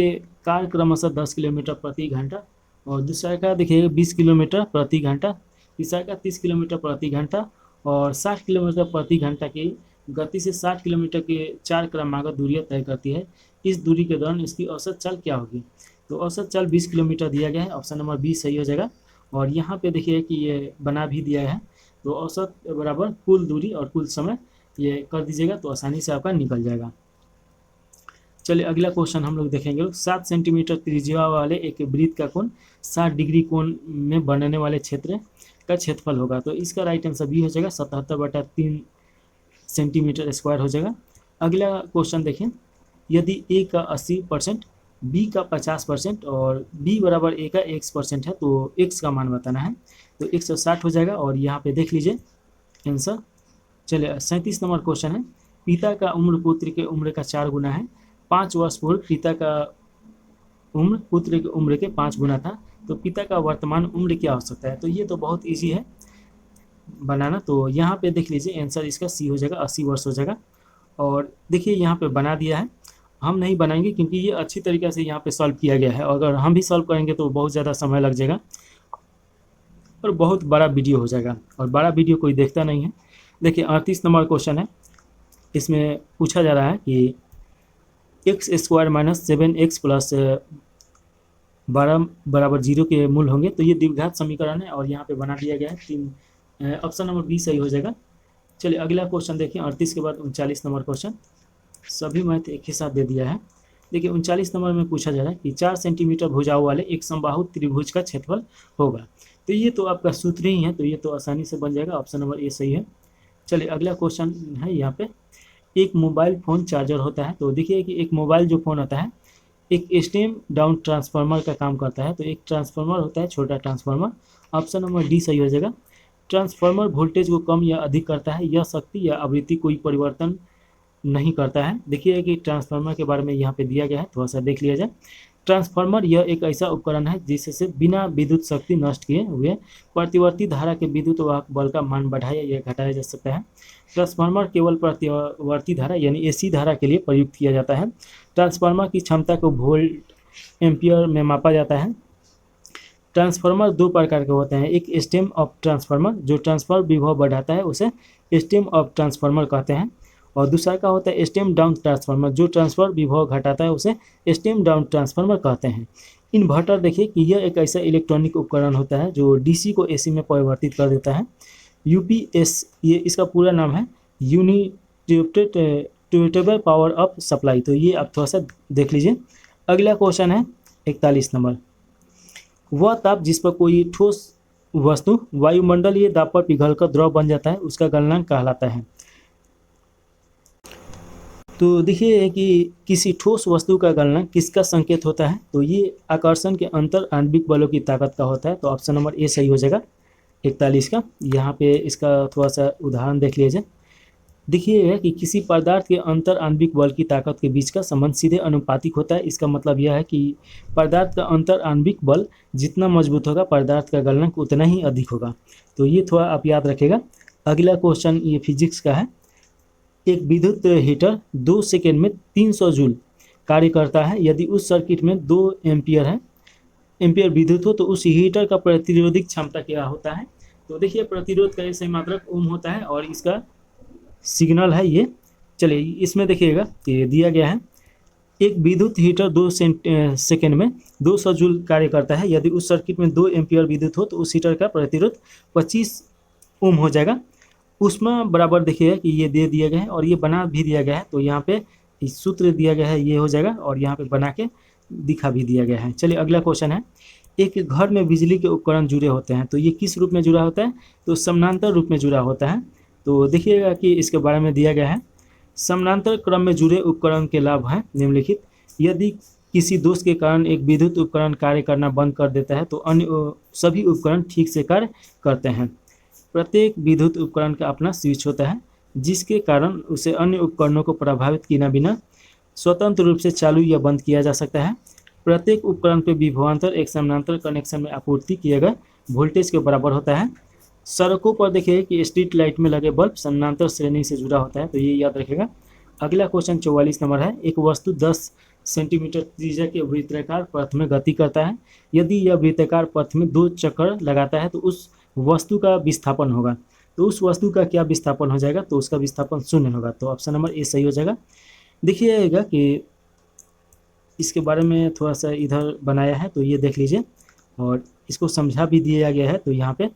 कार क्रमशः 10 किलोमीटर प्रति घंटा और दूसरा का देखिए 20 किलोमीटर प्रति घंटा दिशा का 30 किलोमीटर प्रति घंटा और 60 किलोमीटर प्रति घंटा की गति से 60 किलोमीटर के 4 क्रमागत दूरियां तय करती है। इस दूरी के दौरान इसकी औसत चाल क्या होगी? तो औसत चाल 20 किलोमीटर दिया गया है, ऑप्शन नंबर बी सही हो जाएगा। और यहाँ पे देखिए कि ये बना भी दिया है, तो औसत बराबर कुल दूरी और कुल समय ये कर दीजिएगा तो आसानी से आपका निकल जाएगा। चलिए अगला क्वेश्चन हम लोग देखेंगे। 7 सेंटीमीटर त्रिज्या वाले एक वृत्त का कोण 60 डिग्री कोण में बनने वाले क्षेत्र का क्षेत्रफल होगा। तो इसका राइट आंसर बी हो जाएगा, 77/3 सेंटीमीटर स्क्वायर हो जाएगा। अगला क्वेश्चन देखें, यदि ए का 80%, बी का 50% और बी बराबर ए का x% है तो x का मान बताना है। तो 160 हो जाएगा और यहाँ पे देख लीजिए आंसर। चलिए 37 नंबर क्वेश्चन है, पिता का उम्र पुत्र के उम्र का 4 गुना है। 5 वर्ष पूर्व पिता का उम्र पुत्र की उम्र के 5 गुना था, तो पिता का वर्तमान उम्र क्या हो सकता है? तो ये तो बहुत ईजी है बनाना। तो यहाँ पे देख लीजिए आंसर इसका सी हो जाएगा, 80 वर्ष हो जाएगा। और देखिए यहाँ पे बना दिया है, हम नहीं बनाएंगे क्योंकि ये अच्छी तरीके से यहाँ पे सॉल्व किया गया है। अगर हम भी सॉल्व करेंगे तो बहुत ज़्यादा समय लग जाएगा और बहुत बड़ा वीडियो हो जाएगा, और बड़ा वीडियो कोई देखता नहीं है। देखिए 38 नंबर क्वेश्चन है, इसमें पूछा जा रहा है कि x² - 7x + 12 बराबर 0 के मूल होंगे। तो ये द्विघात समीकरण है और यहाँ पे बना दिया गया है। 3 ऑप्शन नंबर बी सही हो जाएगा। चलिए अगला क्वेश्चन देखिए, 38 के बाद 39 नंबर क्वेश्चन, सभी मैथ एक ही साथ दे दिया है। देखिए 39 नंबर में पूछा जा रहा है कि 4 सेंटीमीटर भुजाओं वाले एक समबाहु त्रिभुज का क्षेत्रफल होगा। तो ये तो आपका सूत्र ही है, तो ये तो आसानी से बन जाएगा, ऑप्शन नंबर ए सही है। चलिए अगला क्वेश्चन है, यहाँ पे एक मोबाइल फ़ोन चार्जर होता है। तो देखिए कि एक मोबाइल जो फ़ोन होता है एक स्टेम डाउन ट्रांसफार्मर का काम करता है। तो एक ट्रांसफार्मर होता है, छोटा ट्रांसफार्मर, ऑप्शन नंबर डी सही हो जाएगा। ट्रांसफार्मर वोल्टेज को कम या अधिक करता है, यह शक्ति या आवृत्ति कोई परिवर्तन नहीं करता है। देखिए कि ट्रांसफार्मर के बारे में यहाँ पे दिया गया है, थोड़ा सा देख लिया जाए। ट्रांसफार्मर यह एक ऐसा उपकरण है जिससे बिना विद्युत शक्ति नष्ट किए हुए प्रतिवर्ती धारा के विद्युत वाहक बल का मान बढ़ाया या घटाया जा सकता है। ट्रांसफार्मर केवल प्रतिवर्ती धारा यानी एसी धारा के लिए प्रयुक्त किया जाता है। ट्रांसफार्मर की क्षमता को वोल्ट एम्पियर में मापा जाता है। ट्रांसफार्मर 2 प्रकार के होते हैं, एक स्टेम अप ट्रांसफार्मर जो ट्रांसफर विभव बढ़ाता है उसे स्टेम अप ट्रांसफार्मर कहते हैं, और दूसरा का होता है स्टेम डाउन ट्रांसफार्मर जो ट्रांसफर विभव घटाता है उसे स्टेम डाउन ट्रांसफार्मर कहते हैं। इन्वर्टर देखिए कि यह एक ऐसा इलेक्ट्रॉनिक उपकरण होता है जो डीसी को एसी में परिवर्तित कर देता है। यूपीएस ये इसका पूरा नाम है, यूनिटेबल पावर अप सप्लाई। तो ये आप थोड़ा सा देख लीजिए। अगला क्वेश्चन है 41 नंबर, वह ताप जिस पर कोई ठोस वस्तु वायुमंडलीय दाब पर पिघलकर द्रव बन जाता है उसका गलनांक कहलाता है। तो देखिए कि किसी ठोस वस्तु का गलनांक किसका संकेत होता है? तो ये आकर्षण के अंतर आणविक बलों की ताकत का होता है। तो ऑप्शन नंबर ए सही हो जाएगा 41 का। यहाँ पे इसका थोड़ा सा उदाहरण देख लीजिए। देखिए कि किसी पदार्थ के अंतर आणविक बल की ताकत के बीच का संबंध सीधे अनुपातिक होता है। इसका मतलब यह है कि पदार्थ का अंतर आणविक बल जितना मजबूत होगा पदार्थ का गलनांक उतना ही अधिक होगा। तो ये थोड़ा आप याद रखेगा। अगला क्वेश्चन ये फिजिक्स का है, एक विद्युत हीटर 2 सेकेंड में 300 जूल कार्य करता है। यदि उस सर्किट में 2 एम्पियर विद्युत हो तो उस हीटर का प्रतिरोधक क्षमता क्या होता है? तो देखिए प्रतिरोध का सही मात्रक ओम होता है और इसका सिग्नल है ये। चलिए इसमें देखिएगा कि दिया गया है, एक विद्युत हीटर 2 सेकेंड में 200 जूल कार्य करता है। यदि उस सर्किट में 2 एम्पियर विद्युत हो तो उस हीटर का प्रतिरोध 25 ओम हो जाएगा। उसमें बराबर देखिएगा कि ये दे दिया गया है और ये बना भी दिया गया है। तो यहाँ पे इस सूत्र दिया गया है, ये हो जाएगा और यहाँ पे बना के दिखा भी दिया गया है। चलिए अगला क्वेश्चन है, एक घर में बिजली के उपकरण जुड़े होते हैं तो ये किस रूप में जुड़ा होता है? तो समानांतर रूप में जुड़ा होता है। तो देखिएगा कि इसके बारे में दिया गया है, समानांतर क्रम में जुड़े उपकरण के लाभ हैं निम्नलिखित। यदि किसी दोष के कारण एक विद्युत उपकरण कार्य करना बंद कर देता है तो अन्य सभी उपकरण ठीक से कार्य करते हैं। प्रत्येक विद्युत उपकरण का अपना स्विच होता है जिसके कारण उसे अन्य उपकरणों को प्रभावित किए बिना स्वतंत्र रूप से चालू या बंद किया जा सकता है। प्रत्येक उपकरण पर विभवांतर एक समानांतर कनेक्शन में आपूर्ति किए गए वोल्टेज के बराबर होता है। सड़कों पर देखिए कि स्ट्रीट लाइट में लगे बल्ब समानांतर श्रेणी से जुड़ा होता है, तो ये याद रखेगा। अगला क्वेश्चन 44 नंबर है, एक वस्तु 10 सेंटीमीटर त्रिज्या के वृत्ताकार पथ में गति करता है। यदि यह वृत्ताकार पथ में 2 चक्कर लगाता है तो उस वस्तु का विस्थापन होगा, तो उस वस्तु का क्या विस्थापन हो जाएगा, तो उसका विस्थापन 0 होगा। तो ऑप्शन नंबर ए सही हो जाएगा। देखिएगा कि इसके बारे में थोड़ा सा इधर बनाया है, तो ये देख लीजिए और इसको समझा भी दिया गया है। तो यहाँ पे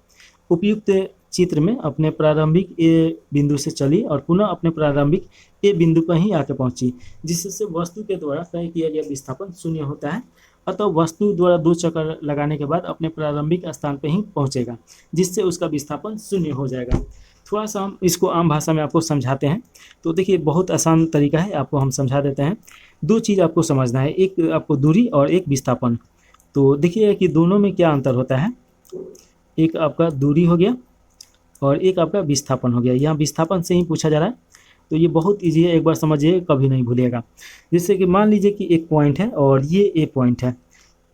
उपयुक्त चित्र में अपने प्रारंभिक ए बिंदु से चली और पुनः अपने प्रारंभिक ए बिंदु पर ही आके पहुंची, जिससे वस्तु के द्वारा तय किया गया विस्थापन 0 होता है। अतः वस्तु द्वारा 2 चक्कर लगाने के बाद अपने प्रारंभिक स्थान पर ही पहुंचेगा, जिससे उसका विस्थापन 0 हो जाएगा। थोड़ा सा हम इसको आम भाषा में आपको समझाते हैं। तो देखिए बहुत आसान तरीका है, आपको हम समझा देते हैं। 2 चीज़ आपको समझना है, एक आपको दूरी और एक विस्थापन। तो देखिए कि दोनों में क्या अंतर होता है। एक आपका दूरी हो गया और एक आपका विस्थापन हो गया। यहाँ विस्थापन से ही पूछा जा रहा है, तो ये बहुत ईजी है, एक बार समझिए, कभी नहीं भूलिएगा। जैसे कि मान लीजिए कि एक पॉइंट है और ये ए पॉइंट है।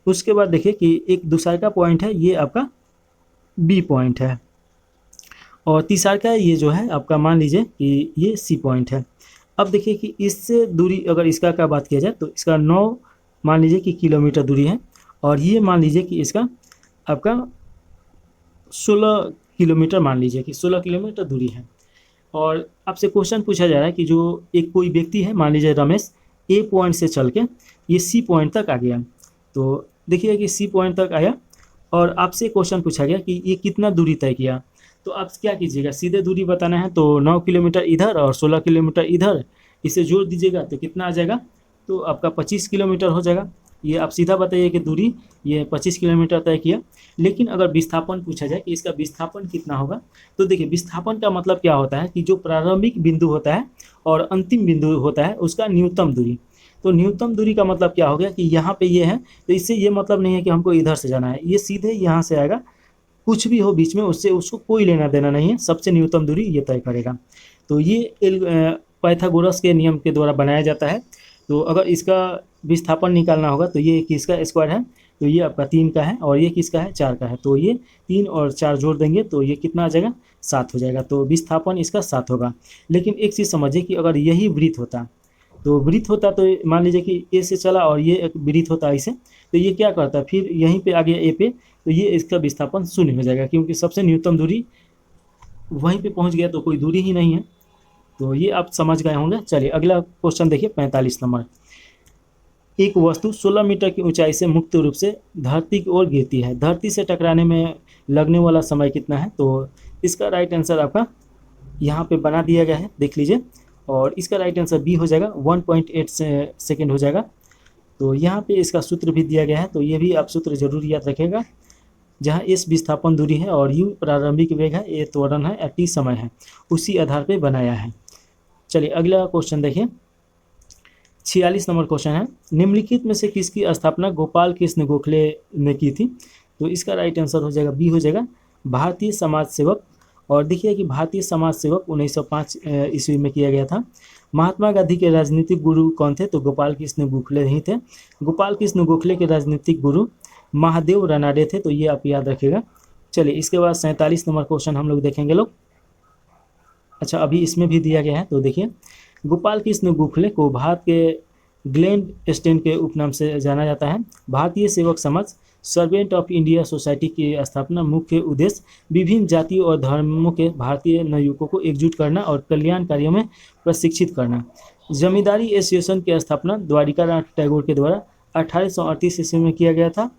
उसके बाद देखिए कि एक दूसरा का पॉइंट है, ये आपका बी पॉइंट है, और तीसरा का ये जो है आपका मान लीजिए कि ये सी पॉइंट है। अब देखिए कि इससे दूरी अगर इसका क्या बात किया जाए तो इसका 9 मान लीजिए कि किलोमीटर दूरी है, और ये मान लीजिए कि इसका आपका 16 किलोमीटर, मान लीजिए कि 16 किलोमीटर दूरी है। और आपसे क्वेश्चन पूछा जा रहा है कि जो एक कोई व्यक्ति है, मान लीजिए रमेश, ए पॉइंट से चल के ये सी पॉइंट तक आ गया। तो देखिए कि सी पॉइंट तक आया और आपसे क्वेश्चन पूछा गया कि ये कितना दूरी तय किया। तो आप क्या कीजिएगा, सीधे दूरी बताना है तो 9 किलोमीटर इधर और 16 किलोमीटर इधर, इसे जोड़ दीजिएगा तो कितना आ जाएगा, तो आपका 25 किलोमीटर हो जाएगा। ये आप सीधा बताइए कि दूरी ये 25 किलोमीटर तय किया। लेकिन अगर विस्थापन पूछा जाए कि इसका विस्थापन कितना होगा, तो देखिए विस्थापन का मतलब क्या होता है कि जो प्रारंभिक बिंदु होता है और अंतिम बिंदु होता है उसका न्यूनतम दूरी। तो न्यूनतम दूरी का मतलब क्या हो गया कि यहाँ पे ये है, तो इससे ये मतलब नहीं है कि हमको इधर से जाना है, ये सीधे यहाँ से आएगा, कुछ भी हो बीच में उससे उसको कोई लेना देना नहीं है, सबसे न्यूनतम दूरी ये तय करेगा। तो ये पाइथागोरस के नियम के द्वारा बनाया जाता है। तो अगर इसका विस्थापन निकालना होगा तो ये किसका स्क्वायर है, तो ये आपका 3 का है, और ये किसका है, 4 का है। तो ये 3 और 4 जोड़ देंगे तो ये कितना आ जाएगा, 7 हो जाएगा। तो विस्थापन इसका 7 होगा। लेकिन एक चीज़ समझिए कि अगर यही वृत्त होता, तो वृत्त होता तो मान लीजिए कि ए से चला और ये एक वृत्त होता ऐसे, तो ये क्या करता है, फिर यहीं पे आ गया ए पे, तो ये इसका विस्थापन 0 हो जाएगा, क्योंकि सबसे न्यूनतम दूरी वहीं पे पहुंच गया, तो कोई दूरी ही नहीं है। तो ये आप समझ गए होंगे। चलिए अगला क्वेश्चन देखिए, 45 नंबर। एक वस्तु 16 मीटर की ऊंचाई से मुक्त रूप से धरती की ओर गिरती है, धरती से टकराने में लगने वाला समय कितना है। तो इसका राइट आंसर आपका यहाँ पे बना दिया गया है, देख लीजिए, और इसका राइट आंसर बी हो जाएगा, 1.8 सेकेंड हो जाएगा। तो यहाँ पे इसका सूत्र भी दिया गया है, तो ये भी आप सूत्र जरूर याद रखेगा। जहाँ एस विस्थापन दूरी है और यू प्रारंभिक वेग है, ए त्वरण है, टी समय है, उसी आधार पे बनाया है। चलिए अगला क्वेश्चन देखिए, 46 नंबर क्वेश्चन है। निम्नलिखित में से किसकी स्थापना गोपाल कृष्ण गोखले ने की थी। तो इसका राइट आंसर हो जाएगा बी हो जाएगा, भारतीय समाज सेवक। और देखिए कि भारतीय समाज सेवक 1905 ईस्वी में किया गया था। महात्मा गांधी के राजनीतिक गुरु कौन थे, तो गोपाल कृष्ण गोखले ही थे। गोपाल कृष्ण गोखले के राजनीतिक गुरु महादेव रानाडे थे, तो ये आप याद रखिएगा। चलिए इसके बाद 47 नंबर क्वेश्चन हम लोग देखेंगे लोग। अच्छा अभी इसमें भी दिया गया है, तो देखिए, गोपाल कृष्ण गोखले को भारत के ग्लैंड स्टेन के उपनाम से जाना जाता है। भारतीय सेवक समाज सर्वेंट ऑफ इंडिया सोसाइटी की स्थापना मुख्य उद्देश्य विभिन्न जातियों और धर्मों के भारतीय नवयुवकों को एकजुट करना और कल्याण कार्यों में प्रशिक्षित करना। जमींदारी एसोसिएशन की स्थापना द्वारिका टैगोर के द्वारा 1838 ईस्वी में किया गया था।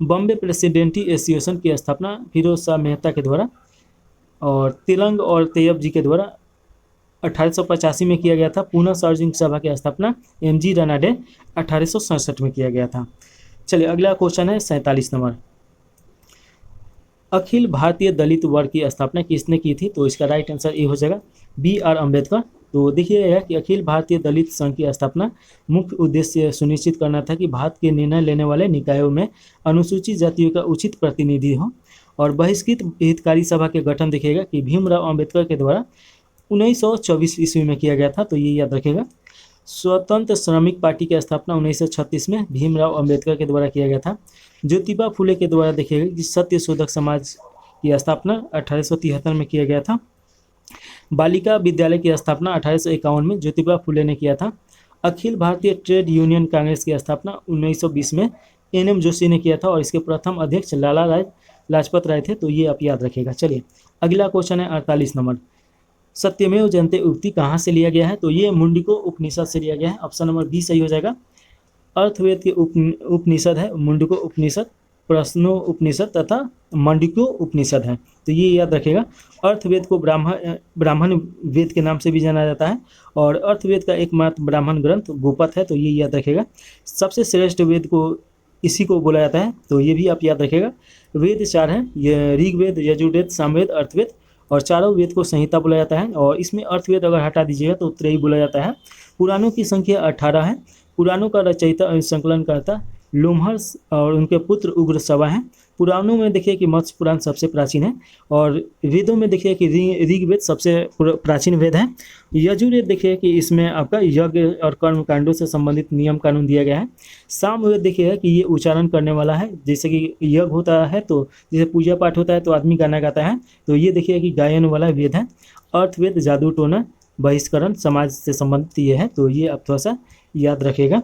बॉम्बे प्रेसिडेंटी एसोसिएशन की स्थापना फिरोज शाह मेहता के द्वारा और तिलंग और तैयब जी के द्वारा 1885 में किया गया था। पुनः सार्वजनिक सभा की स्थापना एमजी रानाडे 1867 में किया गया था। चलिए अगला क्वेश्चन है 47 नंबर। अखिल भारतीय दलित वर्ग की स्थापना किसने की थी, तो इसका राइट आंसर ए हो जाएगा, बी आर अम्बेडकर। तो देखिएगा कि अखिल भारतीय दलित संघ की स्थापना मुख्य उद्देश्य सुनिश्चित करना था कि भारत के निर्णय लेने वाले निकायों में अनुसूचित जातियों का उचित प्रतिनिधि हो। और बहिष्कृत हितकारी सभा के गठन देखिएगा कि भीमराव अम्बेडकर के द्वारा 1924 ईस्वी में किया गया था, तो ये याद रखेगा। स्वतंत्र श्रमिक पार्टी की स्थापना 1936 में भीमराव अम्बेडकर के द्वारा किया गया था। ज्योतिबा फुले के द्वारा देखिएगा कि सत्य शोधक समाज की स्थापना 1873 में किया गया था। बालिका विद्यालय की स्थापना 1851 में ज्योतिबा फुले ने किया था। अखिल भारतीय ट्रेड यूनियन कांग्रेस की स्थापना 1920 में एनएम जोशी ने किया था और इसके प्रथम अध्यक्ष लाला लाजपत राय थे, तो ये आप याद रखिएगा। चलिए अगला क्वेश्चन है 48 नंबर, सत्यमेव जयते उक्ति कहाँ से लिया गया है? तो ये मुंडिको उपनिषद से लिया गया है। ऑप्शन नंबर बी सही हो जाएगा। अर्थवेद के उपनिषद है मुंडिको उपनिषद, प्रश्नो उपनिषद तथा मंडिको उपनिषद है, तो ये याद रखेगा। अर्थवेद को ब्राह्मण वेद के नाम से भी जाना जाता है और अर्थवेद का एकमात्र ब्राह्मण ग्रंथ गोपथ है, तो ये याद रखेगा। सबसे श्रेष्ठ वेद को इसी को बोला जाता है, तो ये भी आप याद रखेगा। वेद 4 हैं, ये ऋग्वेद, यजुर्वेद, सामवेद, अर्थवेद, और चारों वेद को संहिता बोला जाता है और इसमें अर्थवेद अगर हटा दीजिएगा तो त्रयी बोला जाता है। पुराणों की संख्या 18 है। पुराणों का रचयिता संकलनकर्ता लोमहर्ष और उनके पुत्र उग्रश्रवा हैं। पुराणों में देखिए कि मत्स्य पुराण सबसे प्राचीन है और वेदों में देखिए कि ऋग्वेद सबसे प्राचीन वेद है। यजुर्वेद देखिए कि इसमें आपका यज्ञ और कर्म कांडों से संबंधित नियम कानून दिया गया है। सामवेद देखिए कि ये उच्चारण करने वाला है, जैसे कि यज्ञ होता है तो जैसे पूजा पाठ होता है तो आदमी गाना गाता है, तो ये देखिए कि गायन वाला वेद है। अर्थवेद जादू टोना बहिष्करण समाज से संबंधित ये है, तो ये आप थोड़ा सा याद रखेगा।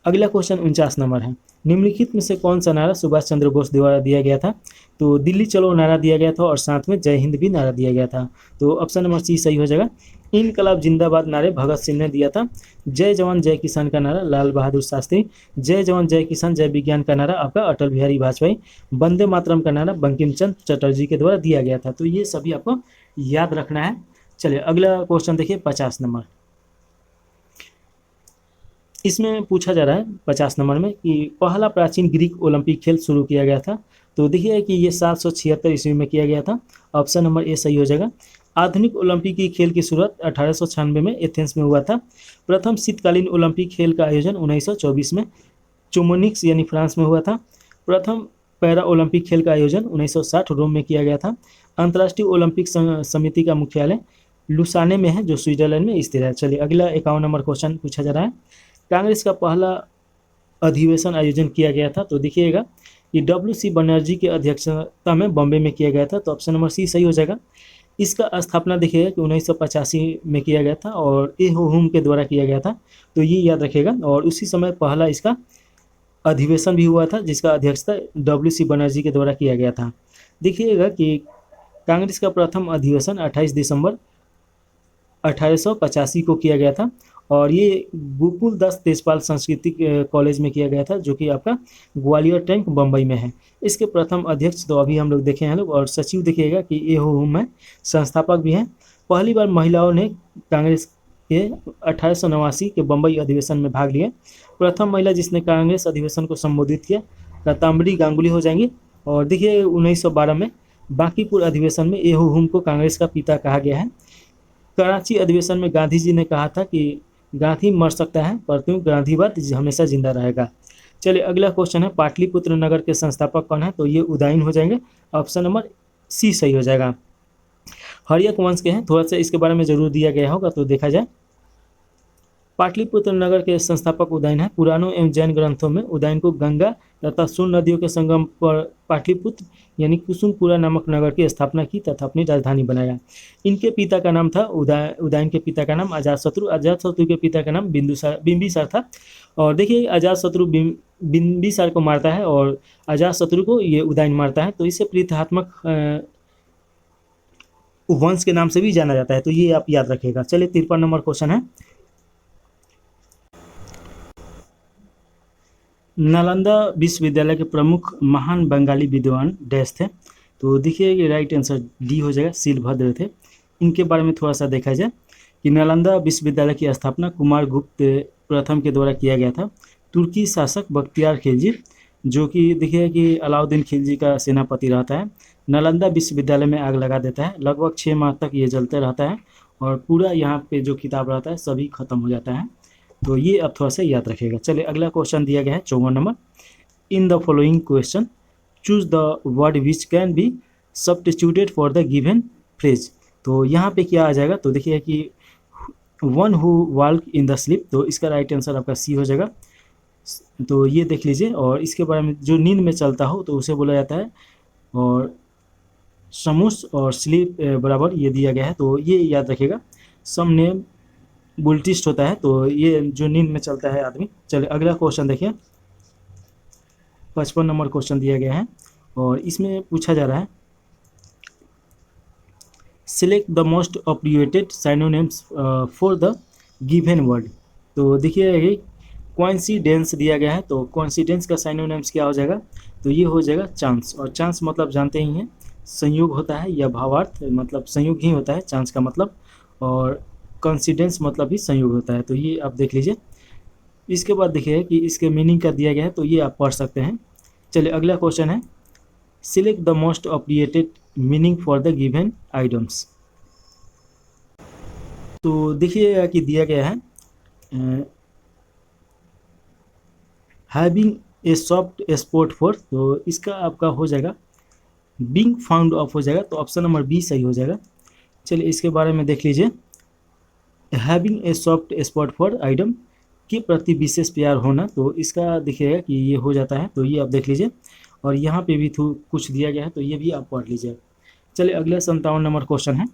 अगला क्वेश्चन 49 नंबर है, निम्नलिखित में से कौन सा नारा सुभाष चंद्र बोस द्वारा दिया गया था? तो दिल्ली चलो नारा दिया गया था और साथ में जय हिंद भी नारा दिया गया था, तो ऑप्शन नंबर सी सही हो जाएगा। इनकलाब जिंदाबाद नारे भगत सिंह ने दिया था। जय जवान जय किसान का नारा लाल बहादुर शास्त्री। जय जवान जय किसान जय विज्ञान का नारा आपका अटल बिहारी वाजपेयी। वंदे मातरम का नारा बंकिम चंद्र चटर्जी के द्वारा दिया गया था, तो ये सभी आपको याद रखना है। चलिए अगला क्वेश्चन देखिए 50 नंबर, इसमें पूछा जा रहा है 50 नंबर में कि पहला प्राचीन ग्रीक ओलंपिक खेल शुरू किया गया था, तो देखिए कि ये 776 ईस्वी में किया गया था। ऑप्शन नंबर ए सही हो जाएगा। आधुनिक ओलंपिक खेल की शुरुआत 1896 में एथेंस में हुआ था। प्रथम शीतकालीन ओलंपिक खेल का आयोजन 1924 में चुमोनिक्स यानी फ्रांस में हुआ था। प्रथम पैरा ओलंपिक खेल का आयोजन 1960 रोम में किया गया था। अंतर्राष्ट्रीय ओलंपिक समिति का मुख्यालय लुसाने में है, जो स्विट्जरलैंड में स्थित है। चलिए अगला 51 नंबर क्वेश्चन पूछा जा रहा है, कांग्रेस का पहला अधिवेशन आयोजन किया गया था, तो देखिएगा कि WC बनर्जी की अध्यक्षता में बॉम्बे में किया गया था, तो ऑप्शन नंबर सी सही हो जाएगा। इसका स्थापना देखिएगा कि 1985 में किया गया था और ए हो हुम के द्वारा किया गया था, तो ये याद रखेगा। और उसी समय पहला इसका अधिवेशन भी हुआ था जिसका अध्यक्षता WC बनर्जी के द्वारा किया गया था। देखिएगा कि कांग्रेस का प्रथम अधिवेशन 28 दिसंबर 1885 को किया गया था और ये गोकुल दास तेजपाल सांस्कृतिक कॉलेज में किया गया था, जो कि आपका ग्वालियर टैंक बम्बई में है। इसके प्रथम अध्यक्ष तो अभी हम लोग देखे हैं लोग, और सचिव देखिएगा कि ए हो हुम है, संस्थापक भी हैं। पहली बार महिलाओं ने कांग्रेस के 1889 के बम्बई अधिवेशन में भाग लिया। प्रथम महिला जिसने कांग्रेस अधिवेशन को संबोधित किया रताम्बरी गांगुली हो जाएंगी। और देखिए 1912 में बांकीपुर अधिवेशन में ए हो हुम को कांग्रेस का पिता कहा गया है। कराची अधिवेशन में गांधी जी ने कहा था कि गांधी मर सकता है परंतु गांधीवाद हमेशा जिंदा रहेगा। चलिए अगला क्वेश्चन है, पाटलिपुत्र नगर के संस्थापक कौन है? तो ये उदयन हो जाएंगे, ऑप्शन नंबर सी सही हो जाएगा। हर्यक वंश के हैं, थोड़ा सा इसके बारे में जरूर दिया गया होगा, तो देखा जाए। पाटलिपुत्र नगर के संस्थापक उदयन है। पुराणों एवं जैन ग्रंथों में उदयन को गंगा तथा सोन नदियों के संगम पर पाटलिपुत्र यानी कुसुमपुरा नामक नगर की स्थापना की तथा अपनी राजधानी बनाया। इनके पिता का नाम था उदयन के पिता का नाम अजातशत्रु। अजातशत्रु के पिता का नाम बिंबिसार था। और देखिए अजातशत्रु बिंबिसार को मारता है और अजातशत्रु को ये उदयन मारता है, तो इसे प्रीतिहात्मक वंश के नाम से भी जाना जाता है, तो ये आप याद रखिएगा। चलिए 53 नंबर क्वेश्चन है, नालंदा विश्वविद्यालय के प्रमुख महान बंगाली विद्वान डैश थे, तो देखिए ये राइट आंसर डी हो जाएगा, शीलभद्र थे। इनके बारे में थोड़ा सा देखा जाए कि नालंदा विश्वविद्यालय की स्थापना कुमार गुप्त प्रथम के द्वारा किया गया था। तुर्की शासक बख्तियार खिलजी, जो कि देखिए कि अलाउद्दीन खिलजी का सेनापति रहता है, नालंदा विश्वविद्यालय में आग लगा देता है। लगभग 6 माह तक ये जलते रहता है और पूरा यहाँ पे जो किताब रहता है सभी खत्म हो जाता है, तो ये अब थोड़ा सा याद रखिएगा। चलिए अगला क्वेश्चन दिया गया है 54 number, in the following question choose the word which can be substituted for the given phrase. तो यहाँ पे क्या आ जाएगा? तो देखिए कि one who walk in the sleep, तो इसका राइट आंसर आपका सी हो जाएगा। तो ये देख लीजिए, और इसके बारे में जो नींद में चलता हो तो उसे बोला जाता है, और समूस और स्लीप बराबर ये दिया गया है, तो ये याद रखिएगा। सम नेम बुलटिस्ट होता है, तो ये जो नींद में चलता है आदमी। चलिए अगला क्वेश्चन देखिए, 55 नंबर क्वेश्चन दिया गया है, और इसमें पूछा जा रहा है select the most appropriated synonyms for the given word. तो देखिए ये कोइंसिडेंस दिया गया है, तो कोइंसिडेंस का साइनोनिम्स क्या हो जाएगा, तो ये हो जाएगा चांस। और चांस मतलब जानते ही हैं संयोग होता है या भावार्थ मतलब संयोग ही होता है चांस का मतलब, और कोइंसिडेंस मतलब भी संयोग होता है। तो ये आप देख लीजिए। इसके बाद देखिए कि इसके मीनिंग का दिया गया है, तो ये आप पढ़ सकते हैं। चलिए अगला क्वेश्चन है select the most appropriated meaning for the given items. तो देखिएगा कि दिया गया है having a soft spot for, तो इसका आपका हो जाएगा बीइंग फाउंड ऑफ हो जाएगा, तो ऑप्शन नंबर बी सही हो जाएगा। चलिए इसके बारे में देख लीजिए। Having a soft spot for item के प्रति विशेष प्यार होना, तो इसका देखिएगा कि ये हो जाता है, तो ये आप देख लीजिए। और यहाँ पे भी कुछ दिया गया है, तो ये भी आप पढ़ लीजिए। चलिए अगला 57 नंबर क्वेश्चन है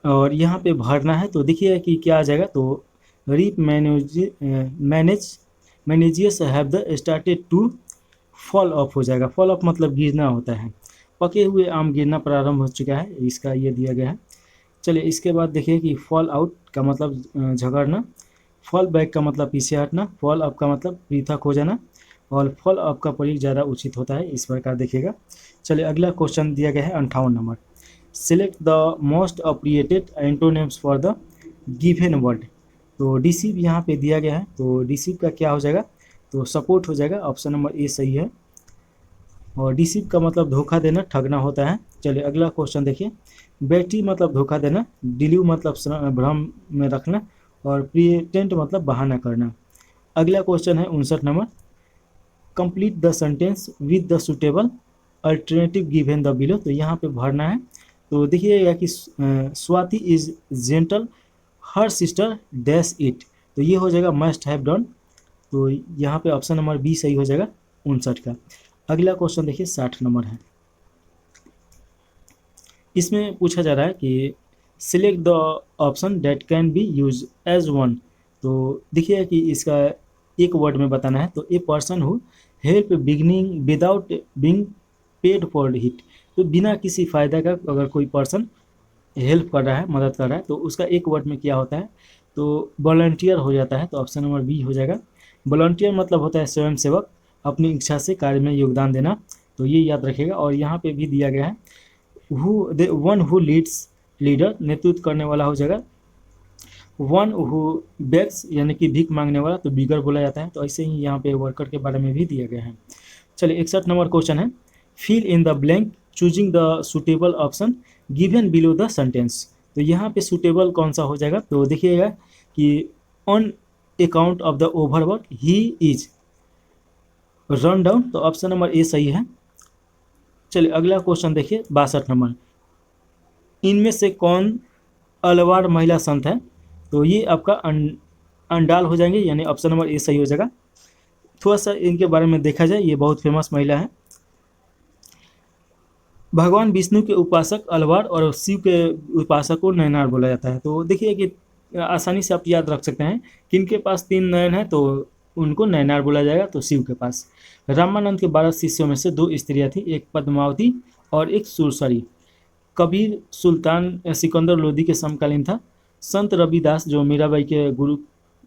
और यहाँ पे भरना है, तो देखिए कि क्या आ जाएगा, तो रीप मैनेजियस have the started to fall off हो जाएगा। फॉल ऑफ मतलब गिरना होता है, पके हुए आम गिरना प्रारंभ हो चुका है, इसका ये दिया गया है। चलिए इसके बाद देखिए कि फॉल आउट का मतलब झगड़ना, फॉल बैक का मतलब पीछे हटना, फॉल अप का मतलब पृथक हो जाना, और फॉल अप का प्रयोग ज़्यादा उचित होता है, इस प्रकार देखिएगा। चलिए अगला क्वेश्चन दिया गया है 58 number select the most appropriated antonyms for the given word. तो डिसीव यहाँ पे दिया गया है, तो डिसीव का क्या हो जाएगा, तो सपोर्ट हो जाएगा, ऑप्शन नंबर ए सही है। और डिसीव का मतलब धोखा देना ठगना होता है। चलिए अगला क्वेश्चन देखिए। बैटरी मतलब धोखा देना, डिलीव मतलब भ्रम में रखना, और प्रिटेंट मतलब बहाना करना। अगला क्वेश्चन है 59 number complete the sentence with the suitable alternative given the below. तो यहाँ पे भरना है, तो देखिएगा कि Swati is gentle her sister dash it, तो ये हो जाएगा मस्ट हैव डन, तो यहाँ पे ऑप्शन नंबर बी सही हो जाएगा 59 का। अगला क्वेश्चन देखिए 60 नंबर है। इसमें पूछा जा रहा है कि select the option that can be used as one. तो देखिए कि इसका एक वर्ड में बताना है, तो a person who help beginning without being paid for hit. तो बिना किसी फ़ायदा का अगर कोई पर्सन हेल्प कर रहा है, मदद कर रहा है, तो उसका एक वर्ड में क्या होता है, तो वॉलंटियर हो जाता है, तो ऑप्शन नंबर बी हो जाएगा। वॉलंटियर मतलब होता है स्वयं सेवक, अपनी इच्छा से कार्य में योगदान देना, तो ये याद रखिएगा। और यहाँ पे भी दिया गया है वन हु लीड्स लीडर नेतृत्व करने वाला हो जाएगा, वन हु बेग्स यानी कि भीख मांगने वाला, तो बिगर बोला जाता है। तो ऐसे ही यहाँ पे वर्कर के बारे में भी दिया गया है। चलिए 61 नंबर क्वेश्चन है fill in the blank choosing the suitable option given below the sentence. तो यहाँ पे सुटेबल कौन सा हो जाएगा, तो देखिएगा कि on account of the overwork he is run down, तो ऑप्शन नंबर ए सही है। चलिए अगला क्वेश्चन देखिए 62 नंबर इनमें से कौन अलवार महिला संत है, तो ये आपका अंडाल हो जाएंगे, यानी ऑप्शन नंबर ए सही हो जाएगा। थोड़ा सा इनके बारे में देखा जाए, ये बहुत फेमस महिला है। भगवान विष्णु के उपासक अलवार और शिव के उपासक को नयनार बोला जाता है। तो देखिए कि आसानी से आप याद रख सकते हैं किनके पास 3 नयन है, तो उनको नयनार बोला जाएगा, तो शिव के पास। रामानंद के 12 शिष्यों में से 2 स्त्रियां थी, एक पद्मावती और एक सुरसरी। कबीर सुल्तान सिकंदर लोदी के समकालीन था। संत रविदास जो मीराबाई के गुरु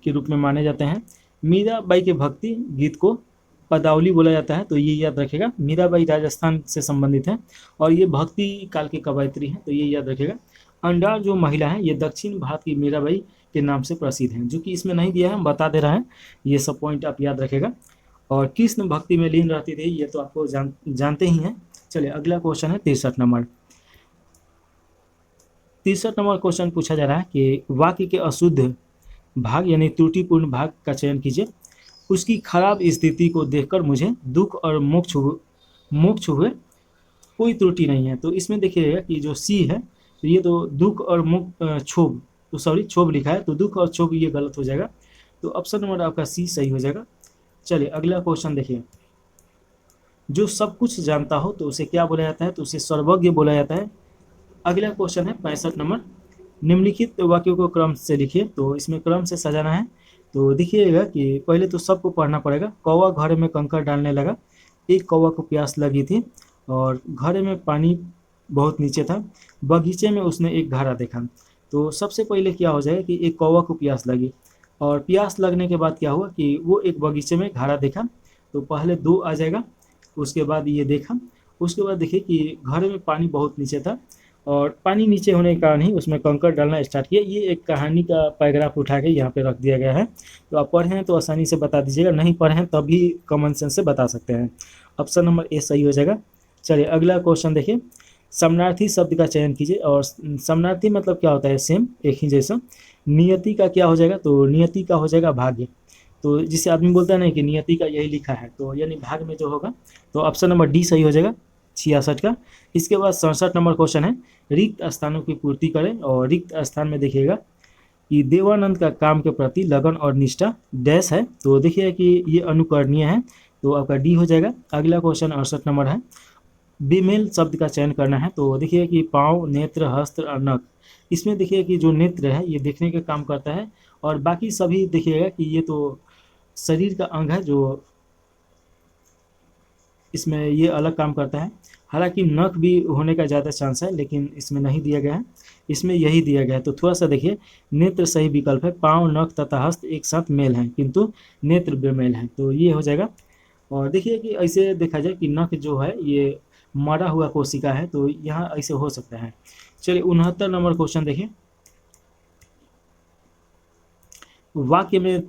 के रूप में माने जाते हैं। मीराबाई के भक्ति गीत को पदावली बोला जाता है, तो ये याद रखेगा। मीराबाई राजस्थान से संबंधित है और ये भक्ति काल की कवयित्री हैं, तो ये याद रखेगा। अंडार जो महिला है ये दक्षिण भारत की मीराबाई के नाम से प्रसिद्ध हैं, जो कि इसमें नहीं दिया है, हम बता दे रहे हैं, ये सब पॉइंट आप याद रखेगा। और कृष्ण भक्ति में लीन रहती थी, ये तो आपको जानते ही हैं। चलिए अगला क्वेश्चन है 63 नंबर। 63 नंबर क्वेश्चन पूछा जा रहा है कि वाक्य के अशुद्ध भाग यानी त्रुटिपूर्ण भाग का चयन कीजिए। उसकी खराब स्थिति को देखकर मुझे दुख और मोक्ष हुए, कोई त्रुटि नहीं है। तो इसमें देखिएगा कि जो सी है, तो ये तो दुख और क्षोभ, तो सॉरी क्षोभ लिखा है, तो दुख और क्षोभ ये गलत हो जाएगा, तो ऑप्शन नंबर आपका सी सही हो जाएगा। चलिए अगला क्वेश्चन देखिए। जो सब कुछ जानता हो तो उसे क्या बोला जाता है, तो उसे सर्वज्ञ बोला जाता है। अगला क्वेश्चन है 65 नंबर। निम्नलिखित वाक्यों को क्रम से लिखिए, तो इसमें क्रम से सजाना है। तो देखिएगा कि पहले तो सबको पढ़ना पड़ेगा। कौवा घर में कंकड़ डालने लगा, एक कौवा को प्यास लगी थी और घड़े में पानी बहुत नीचे था, बगीचे में उसने एक घड़ा देखा। तो सबसे पहले क्या हो जाएगा कि एक कौवा को प्यास लगी और प्यास लगने के बाद क्या हुआ कि वो एक बगीचे में घड़ा देखा। तो पहले दो आ जाएगा, उसके बाद ये देखा, उसके बाद देखिए कि घड़े में पानी बहुत नीचे था और पानी नीचे होने के कारण ही उसमें कंकड़ डालना स्टार्ट किया। ये एक कहानी का पैराग्राफ उठा के यहाँ पे रख दिया गया है। तो आप पढ़े हैं तो आसानी से बता दीजिएगा, नहीं पढ़े हैं तब भी कॉमन सेंस से बता सकते हैं। ऑप्शन नंबर ए सही हो जाएगा। चलिए अगला क्वेश्चन देखिए, समानार्थी शब्द का चयन कीजिए। और समानार्थी मतलब क्या होता है, सेम एक ही जैसा। नियति का क्या हो जाएगा, तो नियति का हो जाएगा भाग्य। तो जिसे आदमी बोलता है ना कि नियति का यही लिखा है, तो यानी भाग में जो होगा, तो ऑप्शन नंबर डी सही हो जाएगा 66 का। इसके बाद 67 नंबर क्वेश्चन है, रिक्त स्थानों की पूर्ति करें। और रिक्त स्थान में देखिएगा कि देवानंद का काम के प्रति लगन और निष्ठा डैश है, तो देखिए कि ये अनुकरणीय है, तो आपका डी हो जाएगा। अगला क्वेश्चन 68 नंबर है, बेमेल शब्द का चयन करना है। तो देखिए कि पाँव, नेत्र, हस्त और नख, इसमें देखिए कि जो नेत्र है ये देखने का काम करता है और बाकी सभी देखिएगा कि ये तो शरीर का अंग है जो इसमें ये अलग काम करता है। हालांकि नख भी होने का ज़्यादा चांस है लेकिन इसमें नहीं दिया गया है, इसमें यही दिया गया है। तो थोड़ा सा देखिए, नेत्र सही विकल्प है, पाँव, नख तथा हस्त एक साथ मेल हैं किंतु नेत्र बेमेल हैं, तो ये हो जाएगा। और देखिए कि ऐसे देखा जाए कि नख जो है ये मरा हुआ कोशिका है, तो यहाँ ऐसे हो सकता है। चलिए 69 नंबर क्वेश्चन देखिए, वाक्य में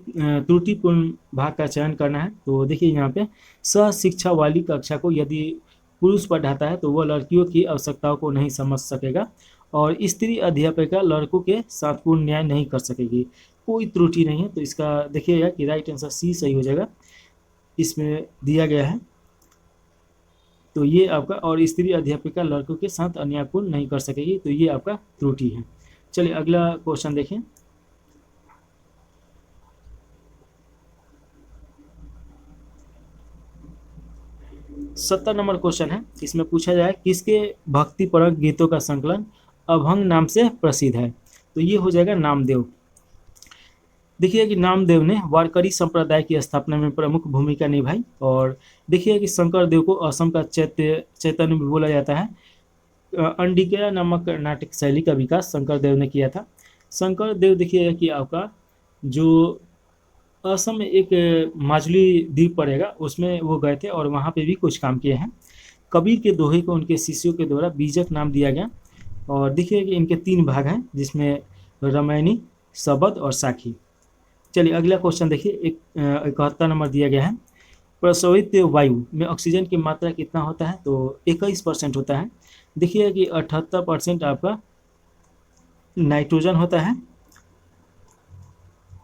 त्रुटिपूर्ण भाग का चयन करना है। तो देखिए यहाँ पे, सह शिक्षा वाली कक्षा को यदि पुरुष पढ़ाता है तो वह लड़कियों की आवश्यकताओं को नहीं समझ सकेगा और स्त्री अध्यापिका लड़कों के साथ पूर्ण न्याय नहीं कर सकेगी। कोई त्रुटि नहीं है, तो इसका देखिएगा कि राइट आंसर सी सही हो जाएगा, इसमें दिया गया है। तो ये आपका, और स्त्री अध्यापिका लड़कों के साथ अन्यायपूर्ण नहीं कर सकेगी, तो ये आपका त्रुटि है। चलिए अगला क्वेश्चन देखें, सत्तर नंबर क्वेश्चन है। इसमें पूछा जाए किसके भक्तिपरक गीतों का संकलन अभंग नाम से प्रसिद्ध है, तो ये हो जाएगा नामदेव। देखिए कि नामदेव ने वारकरी संप्रदाय की स्थापना में प्रमुख भूमिका निभाई और देखिए कि शंकर देव को असम का चैतन्य भी बोला जाता है। अंडिका नामक नाटक शैली का विकास शंकर देव ने किया था। शंकर देव देखिए कि आपका जो असम में एक माजुली द्वीप पड़ेगा उसमें वो गए थे और वहाँ पे भी कुछ काम किए हैं। कबीर के दोहे को उनके शिष्यों के द्वारा बीजक नाम दिया गया। और देखिए कि इनके 3 भाग हैं जिसमें रामायणी, शबद और साखी। चलिए अगला क्वेश्चन देखिए, 71 नंबर दिया गया है, प्रस्रावित वायु में ऑक्सीजन की मात्रा कितना होता है, तो 21% होता है। देखिए कि 78% आपका नाइट्रोजन होता है,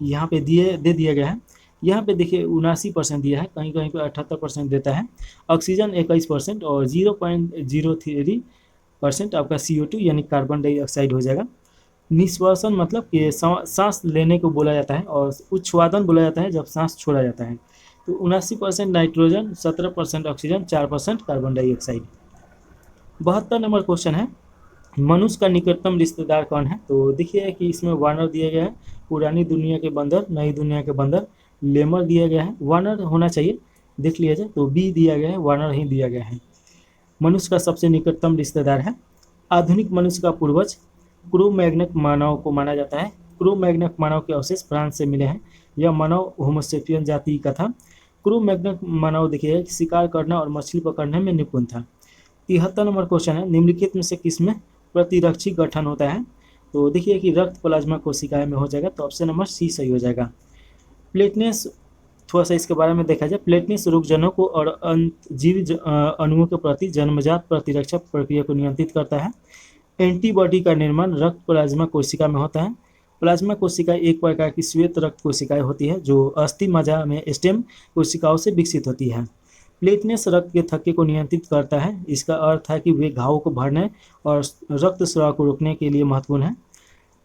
यहाँ पे दे दिया गया है। यहाँ पे देखिए 79% दिया है, कहीं कहीं पे 78% देता है। ऑक्सीजन 21% और 0.03% आपका CO2 यानी कार्बन डाइऑक्साइड हो जाएगा। निश्वासन मतलब कि सांस लेने को बोला जाता है और उच्छ्वादन बोला जाता है जब सांस छोड़ा जाता है। तो 79% nitrogen, 17% oxygen, 4% carbon dioxide. 72 number question है, मनुष्य का निकटतम रिश्तेदार कौन है, तो देखिए कि इसमें वानर दिया गया है, पुरानी दुनिया के बंदर, नई दुनिया के बंदर, लेमर दिया गया है, वानर होना चाहिए, देख लिया जाए, तो बी दिया गया है, वानर ही दिया गया है। मनुष्य का सबसे निकटतम रिश्तेदार है। आधुनिक मनुष्य का पूर्वज क्रो मैग्नक मानव को माना जाता है। क्रो मैग्नक मानव के अवशेष फ्रांस से मिले हैं। यह मानव होमोसेपियन जाति का था। क्रो मैग्नक मानव देखिए शिकार करना और मछली पकड़ने में निपुण था। 73 नंबर क्वेश्चन है, निम्नलिखित में से किसमें प्रतिरक्षी गठन होता है, तो देखिए कि रक्त प्लाज्मा कोशिकाएं में हो जाएगा, तो ऑप्शन नंबर सी सही हो जाएगा। प्लेटनेस, थोड़ा सा इसके बारे में देखा जाए, प्लेटनेस रोगजनों को और जीव अणुओं के प्रति जन्मजात प्रतिरक्षा प्रक्रिया को नियंत्रित करता है। एंटीबॉडी का निर्माण रक्त प्लाज्मा कोशिका में होता है। प्लाज्मा कोशिका एक प्रकार की श्वेत रक्त कोशिकाएं होती है जो अस्थि मज्जा में स्टेम कोशिकाओं से विकसित होती है। प्लेटनेस रक्त के थक्के को नियंत्रित करता है। इसका अर्थ है कि वे घावों को भरने और रक्त स्राव को रोकने के लिए महत्वपूर्ण है।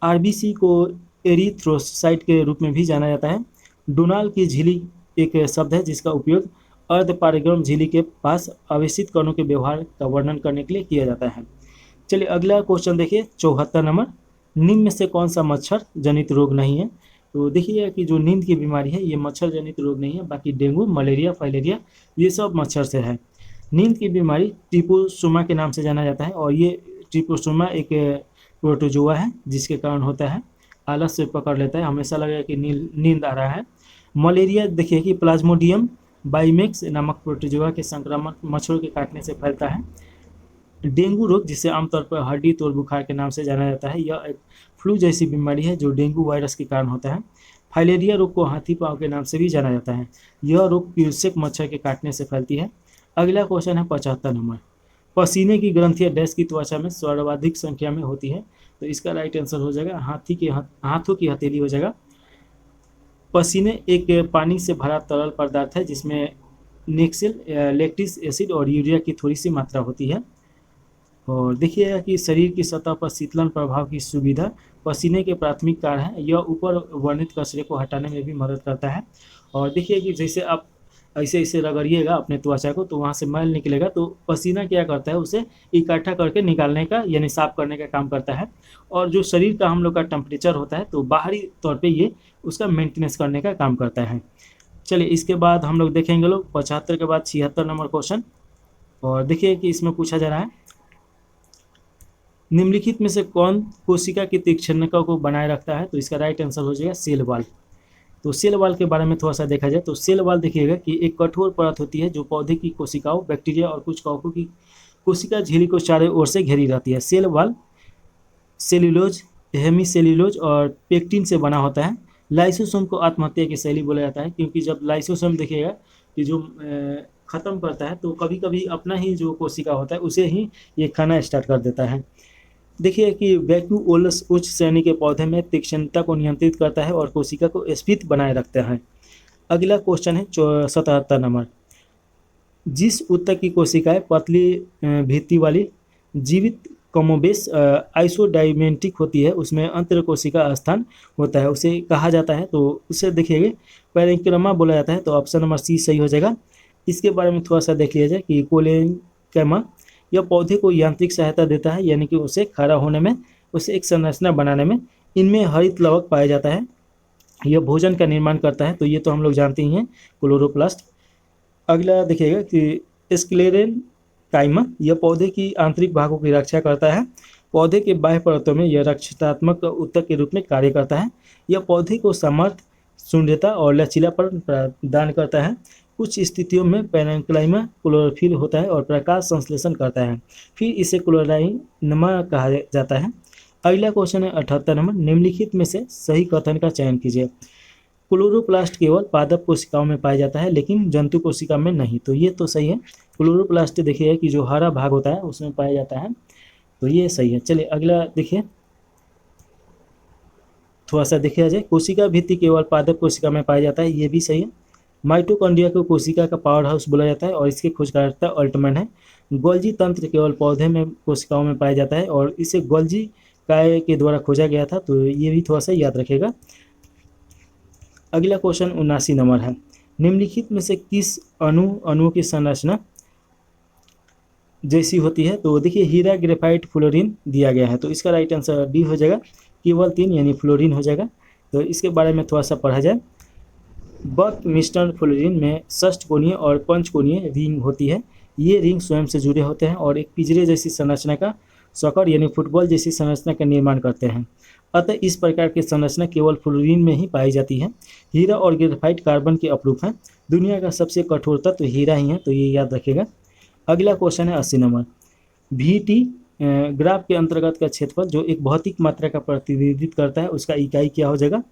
आरबीसी को एरिथ्रोसाइट के रूप में भी जाना जाता है। डोनाल्ड की झिल्ली एक शब्द है जिसका उपयोग अर्धपारिक्रम झिल्ली के पास आवेशित कणों के व्यवहार का वर्णन करने के लिए किया जाता है। चलिए अगला क्वेश्चन देखिए, 74 नंबर, निम्न में से कौन सा मच्छर जनित रोग नहीं है, तो देखिए कि जो नींद की बीमारी है ये मच्छर जनित रोग नहीं है, बाकी डेंगू, मलेरिया, फाइलेरिया ये सब मच्छर से है। नींद की बीमारी ट्रिपोसोमा के नाम से जाना जाता है, और ये ट्रिपोसोमा एक प्रोटोजोआ है जिसके कारण होता है। आलस से पकड़ लेता है, हमेशा लगेगा कि नींद आ रहा है। मलेरिया देखिए कि प्लाज्मोडियम बाइमेक्स नामक प्रोटोजोआ के संक्रमण मच्छरों के काटने से फैलता है। डेंगू रोग, जिसे आमतौर पर हड्डी तोड़ बुखार के नाम से जाना जाता है, यह एक फ्लू जैसी बीमारी है जो डेंगू वायरस के कारण होता है। फाइलेरिया रोग को हाथी पाँव के नाम से भी जाना जाता है। यह रोग पिलसेक मच्छर के काटने से फैलती है। अगला क्वेश्चन है 75 नंबर। पसीने की ग्रंथियां डैश की त्वचा में सर्वाधिक संख्या में होती है, तो इसका राइट आंसर हो जाएगा हाथों की हथेली हो जाएगा। पसीने एक पानी से भरा तरल पदार्थ है जिसमें नेक्सिल, लैक्टिक एसिड और यूरिया की थोड़ी सी मात्रा होती है। और देखिएगा कि शरीर की सतह पर शीतलन प्रभाव की सुविधा पसीने के प्राथमिक कार्य है। यह ऊपर वर्णित कचरे को हटाने में भी मदद करता है। और देखिए कि जैसे आप ऐसे ऐसे रगड़िएगा अपने त्वचा को तो वहाँ से मैल निकलेगा, तो पसीना क्या करता है, उसे इकट्ठा करके निकालने का यानी साफ करने का काम करता है। और जो शरीर का हम लोग का टेम्परेचर होता है तो बाहरी तौर पे ये उसका मेंटेनेंस करने का काम करता है। चलिए इसके बाद हम लोग देखेंगे लोग 75 के बाद 76 नंबर क्वेश्चन। और देखिए कि इसमें पूछा जा रहा है, निम्नलिखित में से कौन कोशिका की तीक्ष्णता को बनाए रखता है, तो इसका राइट आंसर हो जाएगा सेल वॉल। तो सेल वॉल के बारे में थोड़ा सा देखा जाए तो सेल वॉल देखिएगा कि एक कठोर परत होती है जो पौधे की कोशिकाओं, बैक्टीरिया और कुछ कवकों की कोशिका झिल्ली को चारों ओर से घेरी रहती है। Cell wall cellulose, hemicellulose और पेक्टिन से बना होता है। लाइसोसोम को आत्महत्या की शैली बोला जाता है, क्योंकि जब लाइसोसोम देखिएगा कि जो ख़त्म करता है तो कभी कभी अपना ही जो कोशिका होता है उसे ही ये खाना स्टार्ट कर देता है। देखिए कि वैक्यूओलस उच्च श्रेणी के पौधे में तीक्ष्णता को नियंत्रित करता है और कोशिका को स्फीत बनाए रखता है। अगला क्वेश्चन है 77 नंबर। जिस ऊतक की कोशिकाएं पतली भित्ति वाली जीवित कमोबेश आइसोडाइमेंटिक होती है उसमें अंतर कोशिका स्थान होता है, उसे कहा जाता है। तो उसे देखिएगा पैरेंक्रमा बोला जाता है, तो ऑप्शन नंबर सी सही हो जाएगा। इसके बारे में थोड़ा सा देख लिया जाए कि कोलेनकैमा यह पौधे को यांत्रिक सहायता देता है, यानी कि उसे खड़ा होने में, उसे एक संरचना बनाने में। इनमें हरित लवक पाया जाता है, यह भोजन का निर्माण करता है, तो ये तो हम लोग जानते ही हैं, क्लोरोप्लास्ट। अगला देखिएगा कि स्क्लेरेनकाइमा यह पौधे की आंतरिक भागों की रक्षा करता है। पौधे के बाह्य परतों में यह रक्षात्मक ऊतक के रूप में कार्य करता है। यह पौधे को सामर्थ्य, शुन्यता और लचीलापन प्रदान करता है। कुछ स्थितियों में पैरेंक्लाइमा क्लोरोफिल होता है और प्रकाश संश्लेषण करता है, फिर इसे क्लोराइनमा कहा जाता है। अगला क्वेश्चन है 78 नंबर। निम्नलिखित में से सही कथन का चयन कीजिए। क्लोरोप्लास्ट केवल पादप कोशिकाओं में पाया जाता है लेकिन जंतु कोशिका में नहीं, तो ये तो सही है। क्लोरोप्लास्ट देखिए कि जो हरा भाग होता है उसमें पाया जाता है, तो ये सही है। चलिए अगला देखिए, थोड़ा सा देखा जाए, कोशिका भित्ति केवल पादप कोशिका में पाया जाता है, ये भी सही है। माइटोकॉन्ड्रिया को कोशिका का पावर हाउस बोला जाता है और इसके खोजकर्ता अल्टमैन है। गोल्जी तंत्र केवल पौधे में कोशिकाओं में पाया जाता है और इसे गोल्जी काय के द्वारा खोजा गया था, तो ये भी थोड़ा सा याद रखेगा। अगला क्वेश्चन 79 नंबर है। निम्नलिखित में से किस अणुओं की संरचना जैसी होती है, तो देखिए हीरा, ग्रेफाइट, फ्लोरीन दिया गया है, तो इसका राइट आंसर डी हो जाएगा, केवल 3 यानी फ्लोरीन हो जाएगा। तो इसके बारे में थोड़ा सा पढ़ा जाए। बक मिश्रण फ्लोरीन में षष्ठकोणीय और पंचकोणीय रिंग होती है। ये रिंग स्वयं से जुड़े होते हैं और एक पिंजरे जैसी संरचना का, सॉकर यानी फुटबॉल जैसी संरचना का निर्माण करते हैं। अतः इस प्रकार की संरचना केवल फ्लोरीन में ही पाई जाती है। हीरा और ग्रेफाइट कार्बन के अपरूप हैं। दुनिया का सबसे कठोर तत्व हीरा ही है, तो ये याद रखिएगा। अगला क्वेश्चन है 80 नंबर। VT ग्राफ के अंतर्गत का क्षेत्रफल जो एक भौतिक मात्रा का प्रतिनिधित्व करता है उसका इकाई क्या हो जाएगा,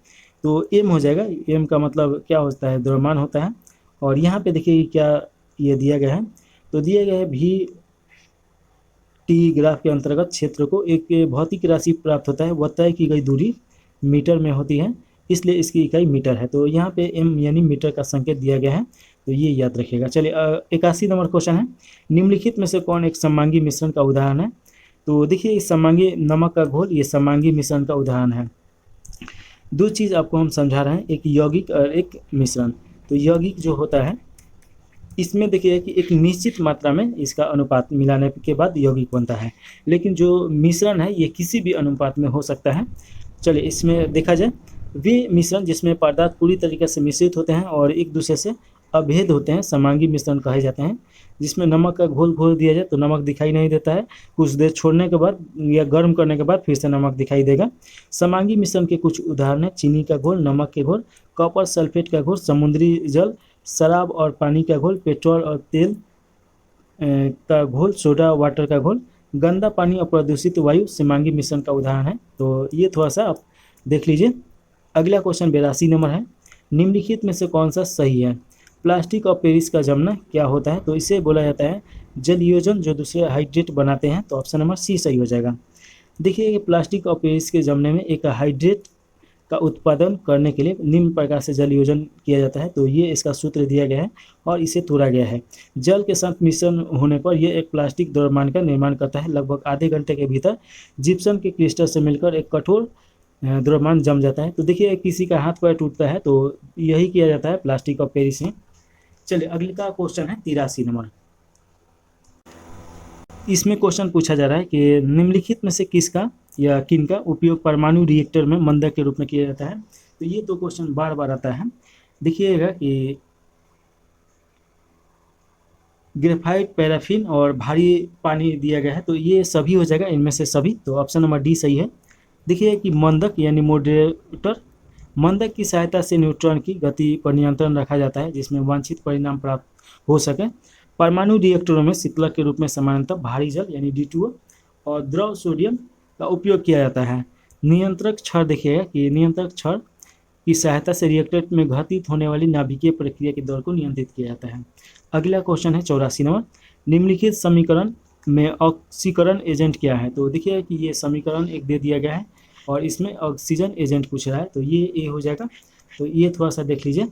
तो m हो जाएगा। m का मतलब क्या होता है, द्रव्यमान होता है। और यहाँ पे देखिए क्या ये दिया गया है, तो दिया गया है VT ग्राफ के अंतर्गत क्षेत्र को एक भौतिक राशि प्राप्त होता है, वह तय की गई दूरी मीटर में होती है, इसलिए इसकी इकाई मीटर है। तो यहाँ पे m यानी मीटर का संकेत दिया गया है, तो ये याद रखिएगा। चलिए 81 नंबर क्वेश्चन है। निम्नलिखित में से कौन एक समांगी मिश्रण का उदाहरण है, तो देखिए इस समांगी नमक का घोल ये समांगी मिश्रण का उदाहरण है। दो चीज़ आपको हम समझा रहे हैं, एक यौगिक और एक मिश्रण। तो यौगिक जो होता है इसमें देखिए कि एक निश्चित मात्रा में इसका अनुपात मिलाने के बाद यौगिक बनता है, लेकिन जो मिश्रण है ये किसी भी अनुपात में हो सकता है। चलिए इसमें देखा जाए, वे मिश्रण जिसमें पदार्थ पूरी तरीके से मिश्रित होते हैं और एक दूसरे से अभेद होते हैं समांगी मिश्रण कहे जाते हैं। जिसमें नमक का घोल घोल दिया जाए तो नमक दिखाई नहीं देता है, कुछ देर छोड़ने के बाद या गर्म करने के बाद फिर से नमक दिखाई देगा। समांगी मिश्रण के कुछ उदाहरण हैं चीनी का घोल, नमक के घोल, कॉपर सल्फेट का घोल, समुद्री जल, शराब और पानी का घोल, पेट्रोल और तेल का घोल, सोडा वाटर का घोल, गंदा पानी और प्रदूषित वायु समांगी मिश्रण का उदाहरण है। तो ये थोड़ा सा आप देख लीजिए। अगला क्वेश्चन 82 नंबर है, निम्नलिखित में से कौन सा सही है? प्लास्टिक और पेरिस का जमना क्या होता है? तो इसे बोला जाता है जल योजन जो दूसरे हाइड्रेट बनाते हैं। तो ऑप्शन नंबर सी सही हो जाएगा। देखिए प्लास्टिक और पेरिस के जमने में एक हाइड्रेट का उत्पादन करने के लिए निम्न प्रकार से जल योजन किया जाता है। तो ये इसका सूत्र दिया गया है और इसे तोड़ा गया है। जल के साथ मिश्रण होने पर यह एक प्लास्टिक द्रव्यमान का निर्माण करता है। लगभग आधे घंटे के भीतर जिप्सम के क्रिस्टल से मिलकर एक कठोर द्रव्यमान जम जाता है। तो देखिए किसी का हाथ पैर टूटता है तो यही किया जाता है प्लास्टिक और पेरिस में। चलिए अगले का क्वेश्चन है 83 नंबर। इसमें क्वेश्चन पूछा जा रहा है कि निम्नलिखित में से किसका या किन का उपयोग परमाणु रिएक्टर में मंदक के रूप में किया जाता है? तो ये तो क्वेश्चन बार बार आता है। देखिएगा कि ग्रेफाइट, पैराफिन और भारी पानी दिया गया है। तो ये सभी हो जाएगा इनमें से सभी। तो ऑप्शन नंबर डी सही है। देखिए कि मंदक यानी मॉडरेटर, मंदक की सहायता से न्यूट्रॉन की गति पर नियंत्रण रखा जाता है जिसमें वांछित परिणाम प्राप्त हो सके। परमाणु रिएक्टरों में शीतलक के रूप में सामान्यतः भारी जल यानी D2O और द्रव सोडियम का उपयोग किया जाता है। नियंत्रक छड़ देखिएगा कि नियंत्रक छड़ की सहायता से रिएक्टर में घटित होने वाली नाभिकीय प्रक्रिया की दर को नियंत्रित किया जाता है। अगला क्वेश्चन है 84 नंबर, निम्नलिखित समीकरण में ऑक्सीकरण एजेंट क्या है? तो देखिए कि ये समीकरण एक दे दिया गया है और इसमें ऑक्सीजन एजेंट पूछ रहा है। तो ये ए हो जाएगा। तो ये थोड़ा सा देख लीजिए।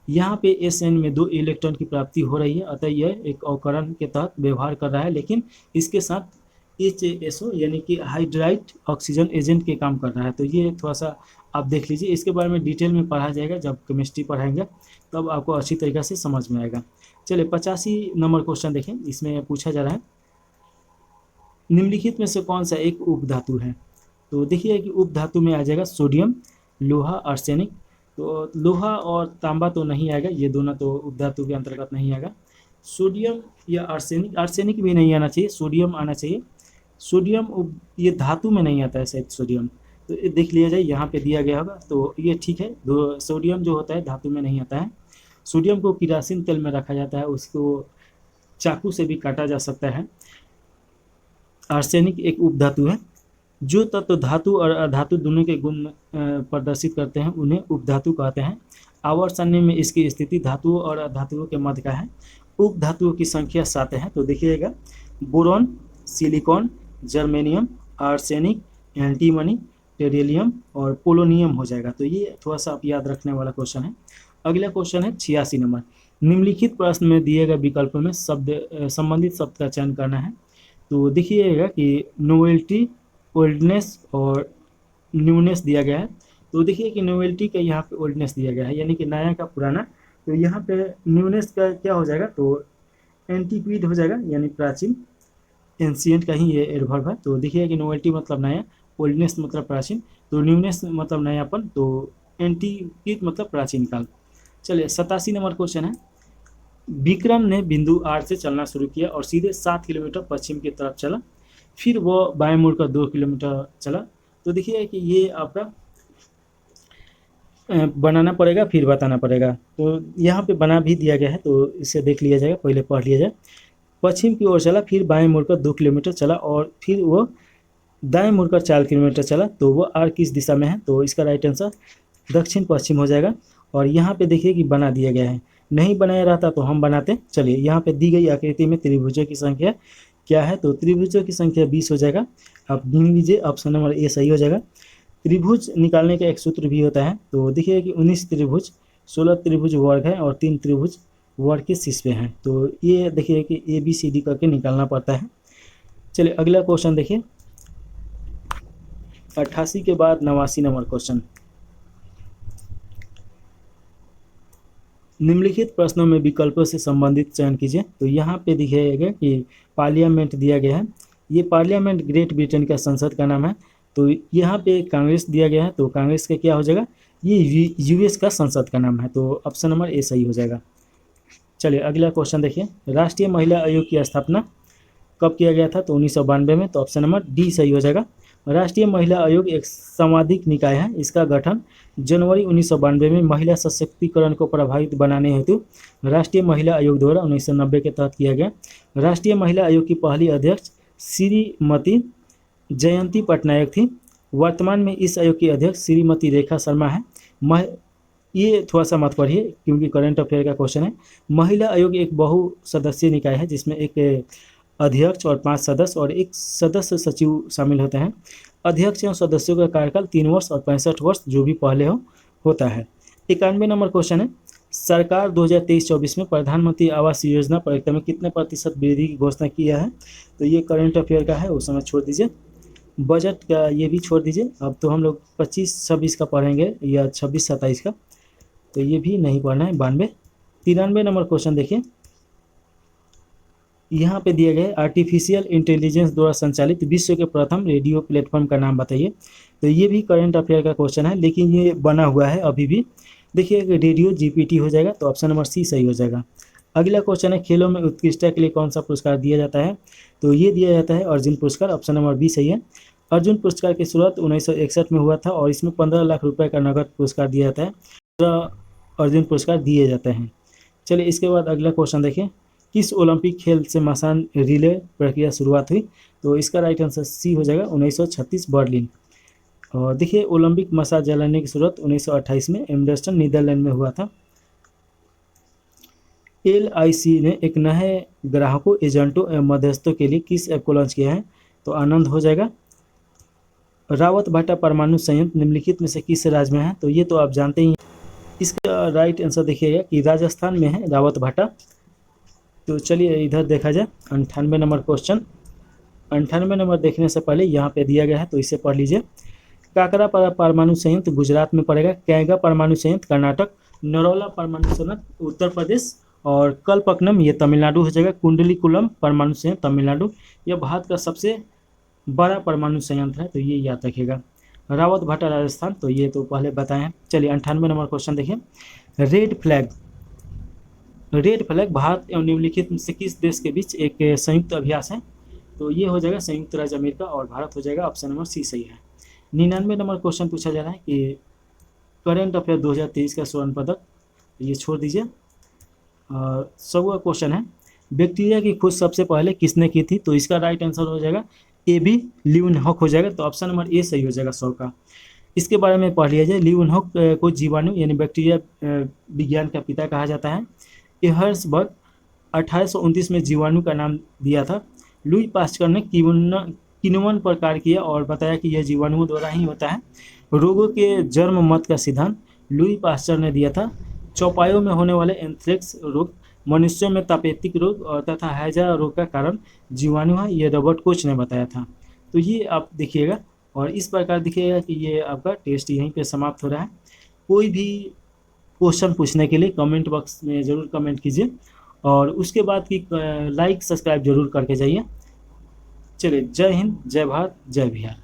यहाँ पे SN में 2 इलेक्ट्रॉन की प्राप्ति हो रही है, अतः यह एक अवकरण के तहत व्यवहार कर रहा है, लेकिन इसके साथ HASO यानी कि हाइड्राइड ऑक्सीजन एजेंट के काम कर रहा है। तो ये थोड़ा सा आप देख लीजिए। इसके बारे में डिटेल में पढ़ा जाएगा जब केमिस्ट्री पढ़ाएंगे, तब आपको अच्छी तरीके से समझ में आएगा। चलिए 85 नंबर क्वेश्चन देखें। इसमें पूछा जा रहा है निम्नलिखित में से कौन सा एक उपधातु है? तो देखिए कि उपधातु में आ जाएगा सोडियम, लोहा, आर्सेनिक। तो लोहा और तांबा तो नहीं आएगा, ये दोनों तो उपधातु के अंतर्गत नहीं आएगा। सोडियम या आर्सेनिक, आर्सेनिक भी नहीं आना चाहिए, सोडियम आना चाहिए। सोडियम ये धातु में नहीं आता है शायद सोडियम, तो ये देख लिया जाए, यहाँ पे दिया गया होगा तो ये ठीक है। सोडियम जो होता है धातु में नहीं आता है। सोडियम को किरासिन तेल में रखा जाता है, उसको चाकू से भी काटा जा सकता है। आर्सेनिक एक उपधातु है। जो तत्व धातु और अधातु दोनों के गुण प्रदर्शित करते हैं उन्हें उपधातु कहते हैं। आवर्त सारणी में इसकी स्थिति धातुओं और अधातुओं के मध्य का है। उपधातुओं की संख्या 7 है। तो देखिएगा boron, silicon, germanium, arsenic, antimony, tellurium और पोलोनियम हो जाएगा। तो ये थोड़ा सा आप याद रखने वाला क्वेश्चन है। अगला क्वेश्चन है 86 नंबर, निम्नलिखित प्रश्न में दिए गए विकल्पों में संबंधित शब्द का चयन करना है। तो देखिएगा कि नोवेल्टी, ओल्डनेस और न्यूनेस दिया गया है। तो देखिए कि नोवेल्टी का यहाँ पे ओल्डनेस दिया गया है यानी कि नया का पुराना। तो यहाँ पे न्यूनेस का क्या हो जाएगा? तो एंटीक्विड हो जाएगा यानी प्राचीन, एंशिएंट का ही ये एडवर्ब है। तो देखिए कि नोवेल्टी मतलब नया, ओल्डनेस मतलब प्राचीन, तो न्यूनेस मतलब नयापन, तो एंटीक्विड मतलब प्राचीन काल। चलिए 87 नंबर क्वेश्चन है, विक्रम ने बिंदु R से चलना शुरू किया और सीधे 7 किलोमीटर पश्चिम की तरफ चला, फिर वो बाएं मुड़कर 2 किलोमीटर चला। तो देखिए कि ये आपका बनाना पड़ेगा फिर बताना पड़ेगा। तो यहाँ पे बना भी दिया गया है, तो इसे देख लिया जाएगा, पहले पढ़ लिया जाए। पश्चिम की ओर चला, फिर बाएं मुड़कर 2 किलोमीटर चला और फिर वो दाएं मुड़कर 4 किलोमीटर चला। तो वो R किस दिशा में है? तो इसका राइट आंसर दक्षिण पश्चिम हो जाएगा। और यहाँ पे देखिए कि बना दिया गया है, नहीं बनाया रहता तो हम बनाते। चलिए यहाँ पे दी गई आकृति में त्रिभुजों की संख्या क्या है? तो त्रिभुजों की संख्या 20 हो जाएगा। आप गिन लीजिए, ऑप्शन नंबर ए सही हो जाएगा। त्रिभुज निकालने का एक सूत्र भी होता है। तो देखिए कि 19 त्रिभुज, 16 त्रिभुज वर्ग है और 3 त्रिभुज वर्ग के शीर्ष पे हैं। तो ये देखिए कि ABCD करके निकालना पड़ता है। चलिए अगला क्वेश्चन देखिए, 88 के बाद 89 नंबर क्वेश्चन, निम्नलिखित प्रश्नों में विकल्पों से संबंधित चयन कीजिए। तो यहाँ पे दिखाएगा कि पार्लियामेंट दिया गया है। ये पार्लियामेंट ग्रेट ब्रिटेन का संसद का नाम है। तो यहाँ पे कांग्रेस दिया गया है, तो कांग्रेस का क्या हो जाएगा? ये यूएस का संसद का नाम है, तो ऑप्शन नंबर ए सही हो जाएगा। चलिए अगला क्वेश्चन देखिए, राष्ट्रीय महिला आयोग की स्थापना कब किया गया था? तो 1992 में, तो ऑप्शन नंबर डी सही हो जाएगा। राष्ट्रीय महिला आयोग एक संवैधानिक निकाय है। इसका गठन जनवरी 1992 में महिला सशक्तिकरण को प्रभावित बनाने हेतु राष्ट्रीय महिला आयोग द्वारा 1990 के तहत किया गया। राष्ट्रीय महिला आयोग की पहली अध्यक्ष श्रीमती जयंती पटनायक थी। वर्तमान में इस आयोग की अध्यक्ष श्रीमती रेखा शर्मा है। ये थोड़ा सा मत पढ़िए क्योंकि करंट अफेयर का क्वेश्चन है। महिला आयोग एक बहुसदस्यीय निकाय है जिसमें एक अध्यक्ष और 5 सदस्य और एक सदस्य सचिव शामिल होते हैं। अध्यक्ष एवं सदस्यों का कार्यकाल 3 वर्ष और 65 वर्ष जो भी पहले होता है। 91 नंबर क्वेश्चन है, सरकार 2023-24 में प्रधानमंत्री आवास योजना प्रक्रिया में कितने प्रतिशत वृद्धि की घोषणा किया है? तो ये करंट अफेयर का है, उस समय छोड़ दीजिए। बजट का ये भी छोड़ दीजिए। अब तो हम लोग 25-26 का पढ़ेंगे या 26-27 का, तो ये भी नहीं पढ़ना है। 93 नंबर क्वेश्चन देखिए, यहाँ पे दिया गया है आर्टिफिशियल इंटेलिजेंस द्वारा संचालित विश्व के प्रथम रेडियो प्लेटफॉर्म का नाम बताइए। तो ये भी करंट अफेयर का क्वेश्चन है, लेकिन ये बना हुआ है अभी भी। देखिए रेडियो जीपीटी हो जाएगा, तो ऑप्शन नंबर सी सही हो जाएगा। अगला क्वेश्चन है, खेलों में उत्कृष्टता के लिए कौन सा पुरस्कार दिया जाता है? तो ये दिया जाता है अर्जुन पुरस्कार, ऑप्शन नंबर बी सही है। अर्जुन पुरस्कार की शुरुआत 1961 में हुआ था और इसमें 15 लाख रुपए का नगद पुरस्कार दिया जाता है। 15 अर्जुन पुरस्कार दिए जाते हैं। चलिए इसके बाद अगला क्वेश्चन देखिए, किस ओलंपिक खेल से मसान रिले प्रक्रिया शुरुआत हुई? तो इसका राइट आंसर सी हो जाएगा, 1936 बर्लिन। और देखिए ओलंपिक मसाज जलाने की शुरुआत 1928 में एम्स्टर्डम नीदरलैंड में हुआ था। LIC ने एक नए ग्राहकों, एजेंटों एवं मध्यस्थों के लिए किस ऐप को लॉन्च किया है? तो आनंद हो जाएगा। रावत भाटा परमाणु संयंत्र निम्नलिखित में से किस राज्य में है? तो ये तो आप जानते ही हैं। इसका राइट आंसर देखिएगा कि राजस्थान में है रावत भाटा। तो चलिए इधर देखा जाए 98 नंबर क्वेश्चन। 98 नंबर देखने से पहले यहाँ पे दिया गया है, तो इसे पढ़ लीजिए। काकरा परमाणु संयंत्र गुजरात में पड़ेगा, कैगा परमाणु संयंत्र कर्नाटक, नरौला परमाणु संयंत्र उत्तर प्रदेश और कलपक्कनम ये तमिलनाडु हो जाएगा। कुंडलीकुलम परमाणु संयंत्र तमिलनाडु। यह भारत का सबसे बड़ा परमाणु संयंत्र है, तो ये याद रखिएगा। रावत भाटा राजस्थान, तो ये तो पहले बताए हैं। चलिए 98 नंबर क्वेश्चन देखिए, रेड फ्लैग भारत एवं निम्नलिखित में से किस देश के बीच एक संयुक्त अभ्यास है? तो ये हो जाएगा संयुक्त राज्य अमेरिका और भारत हो जाएगा, ऑप्शन नंबर सी सही है। 99 नंबर क्वेश्चन पूछा जा रहा है कि करंट अफेयर 2023 का स्वर्ण पदक, ये छोड़ दीजिए। 100वां क्वेश्चन है, बैक्टीरिया की खोज सबसे पहले किसने की थी? तो इसका राइट आंसर हो जाएगा AB ल्यूवेनहॉक हो जाएगा, तो ऑप्शन नंबर ए सही हो जाएगा 100 का। इसके बारे में पढ़ लिया जाए। ल्यूवेनहॉक को जीवाणु यानी बैक्टीरिया विज्ञान का पिता कहा जाता है। एहर्सबर्ग 1829 में जीवाणु का नाम दिया था। लुई पास्चर ने किण्वन पर कार्य किया और बताया कि यह जीवाणुओं द्वारा ही होता है। रोगों के जन्म मत का सिद्धांत लुई पास्चर ने दिया था। चौपायों में होने वाले एंथ्रेक्स रोग, मनुष्यों में तापेतिक रोग और तथा हैजा रोग का कारण जीवाणु है, ये रॉबर्ट कोच ने बताया था। तो ये आप देखिएगा और इस प्रकार दिखिएगा कि ये आपका टेस्ट यहीं पे समाप्त हो रहा है। कोई भी क्वेश्चन पूछने के लिए कमेंट बॉक्स में ज़रूर कमेंट कीजिए और उसके बाद की लाइक सब्सक्राइब जरूर करके जाइए। चलिए जय हिंद, जय भारत, जय बिहार।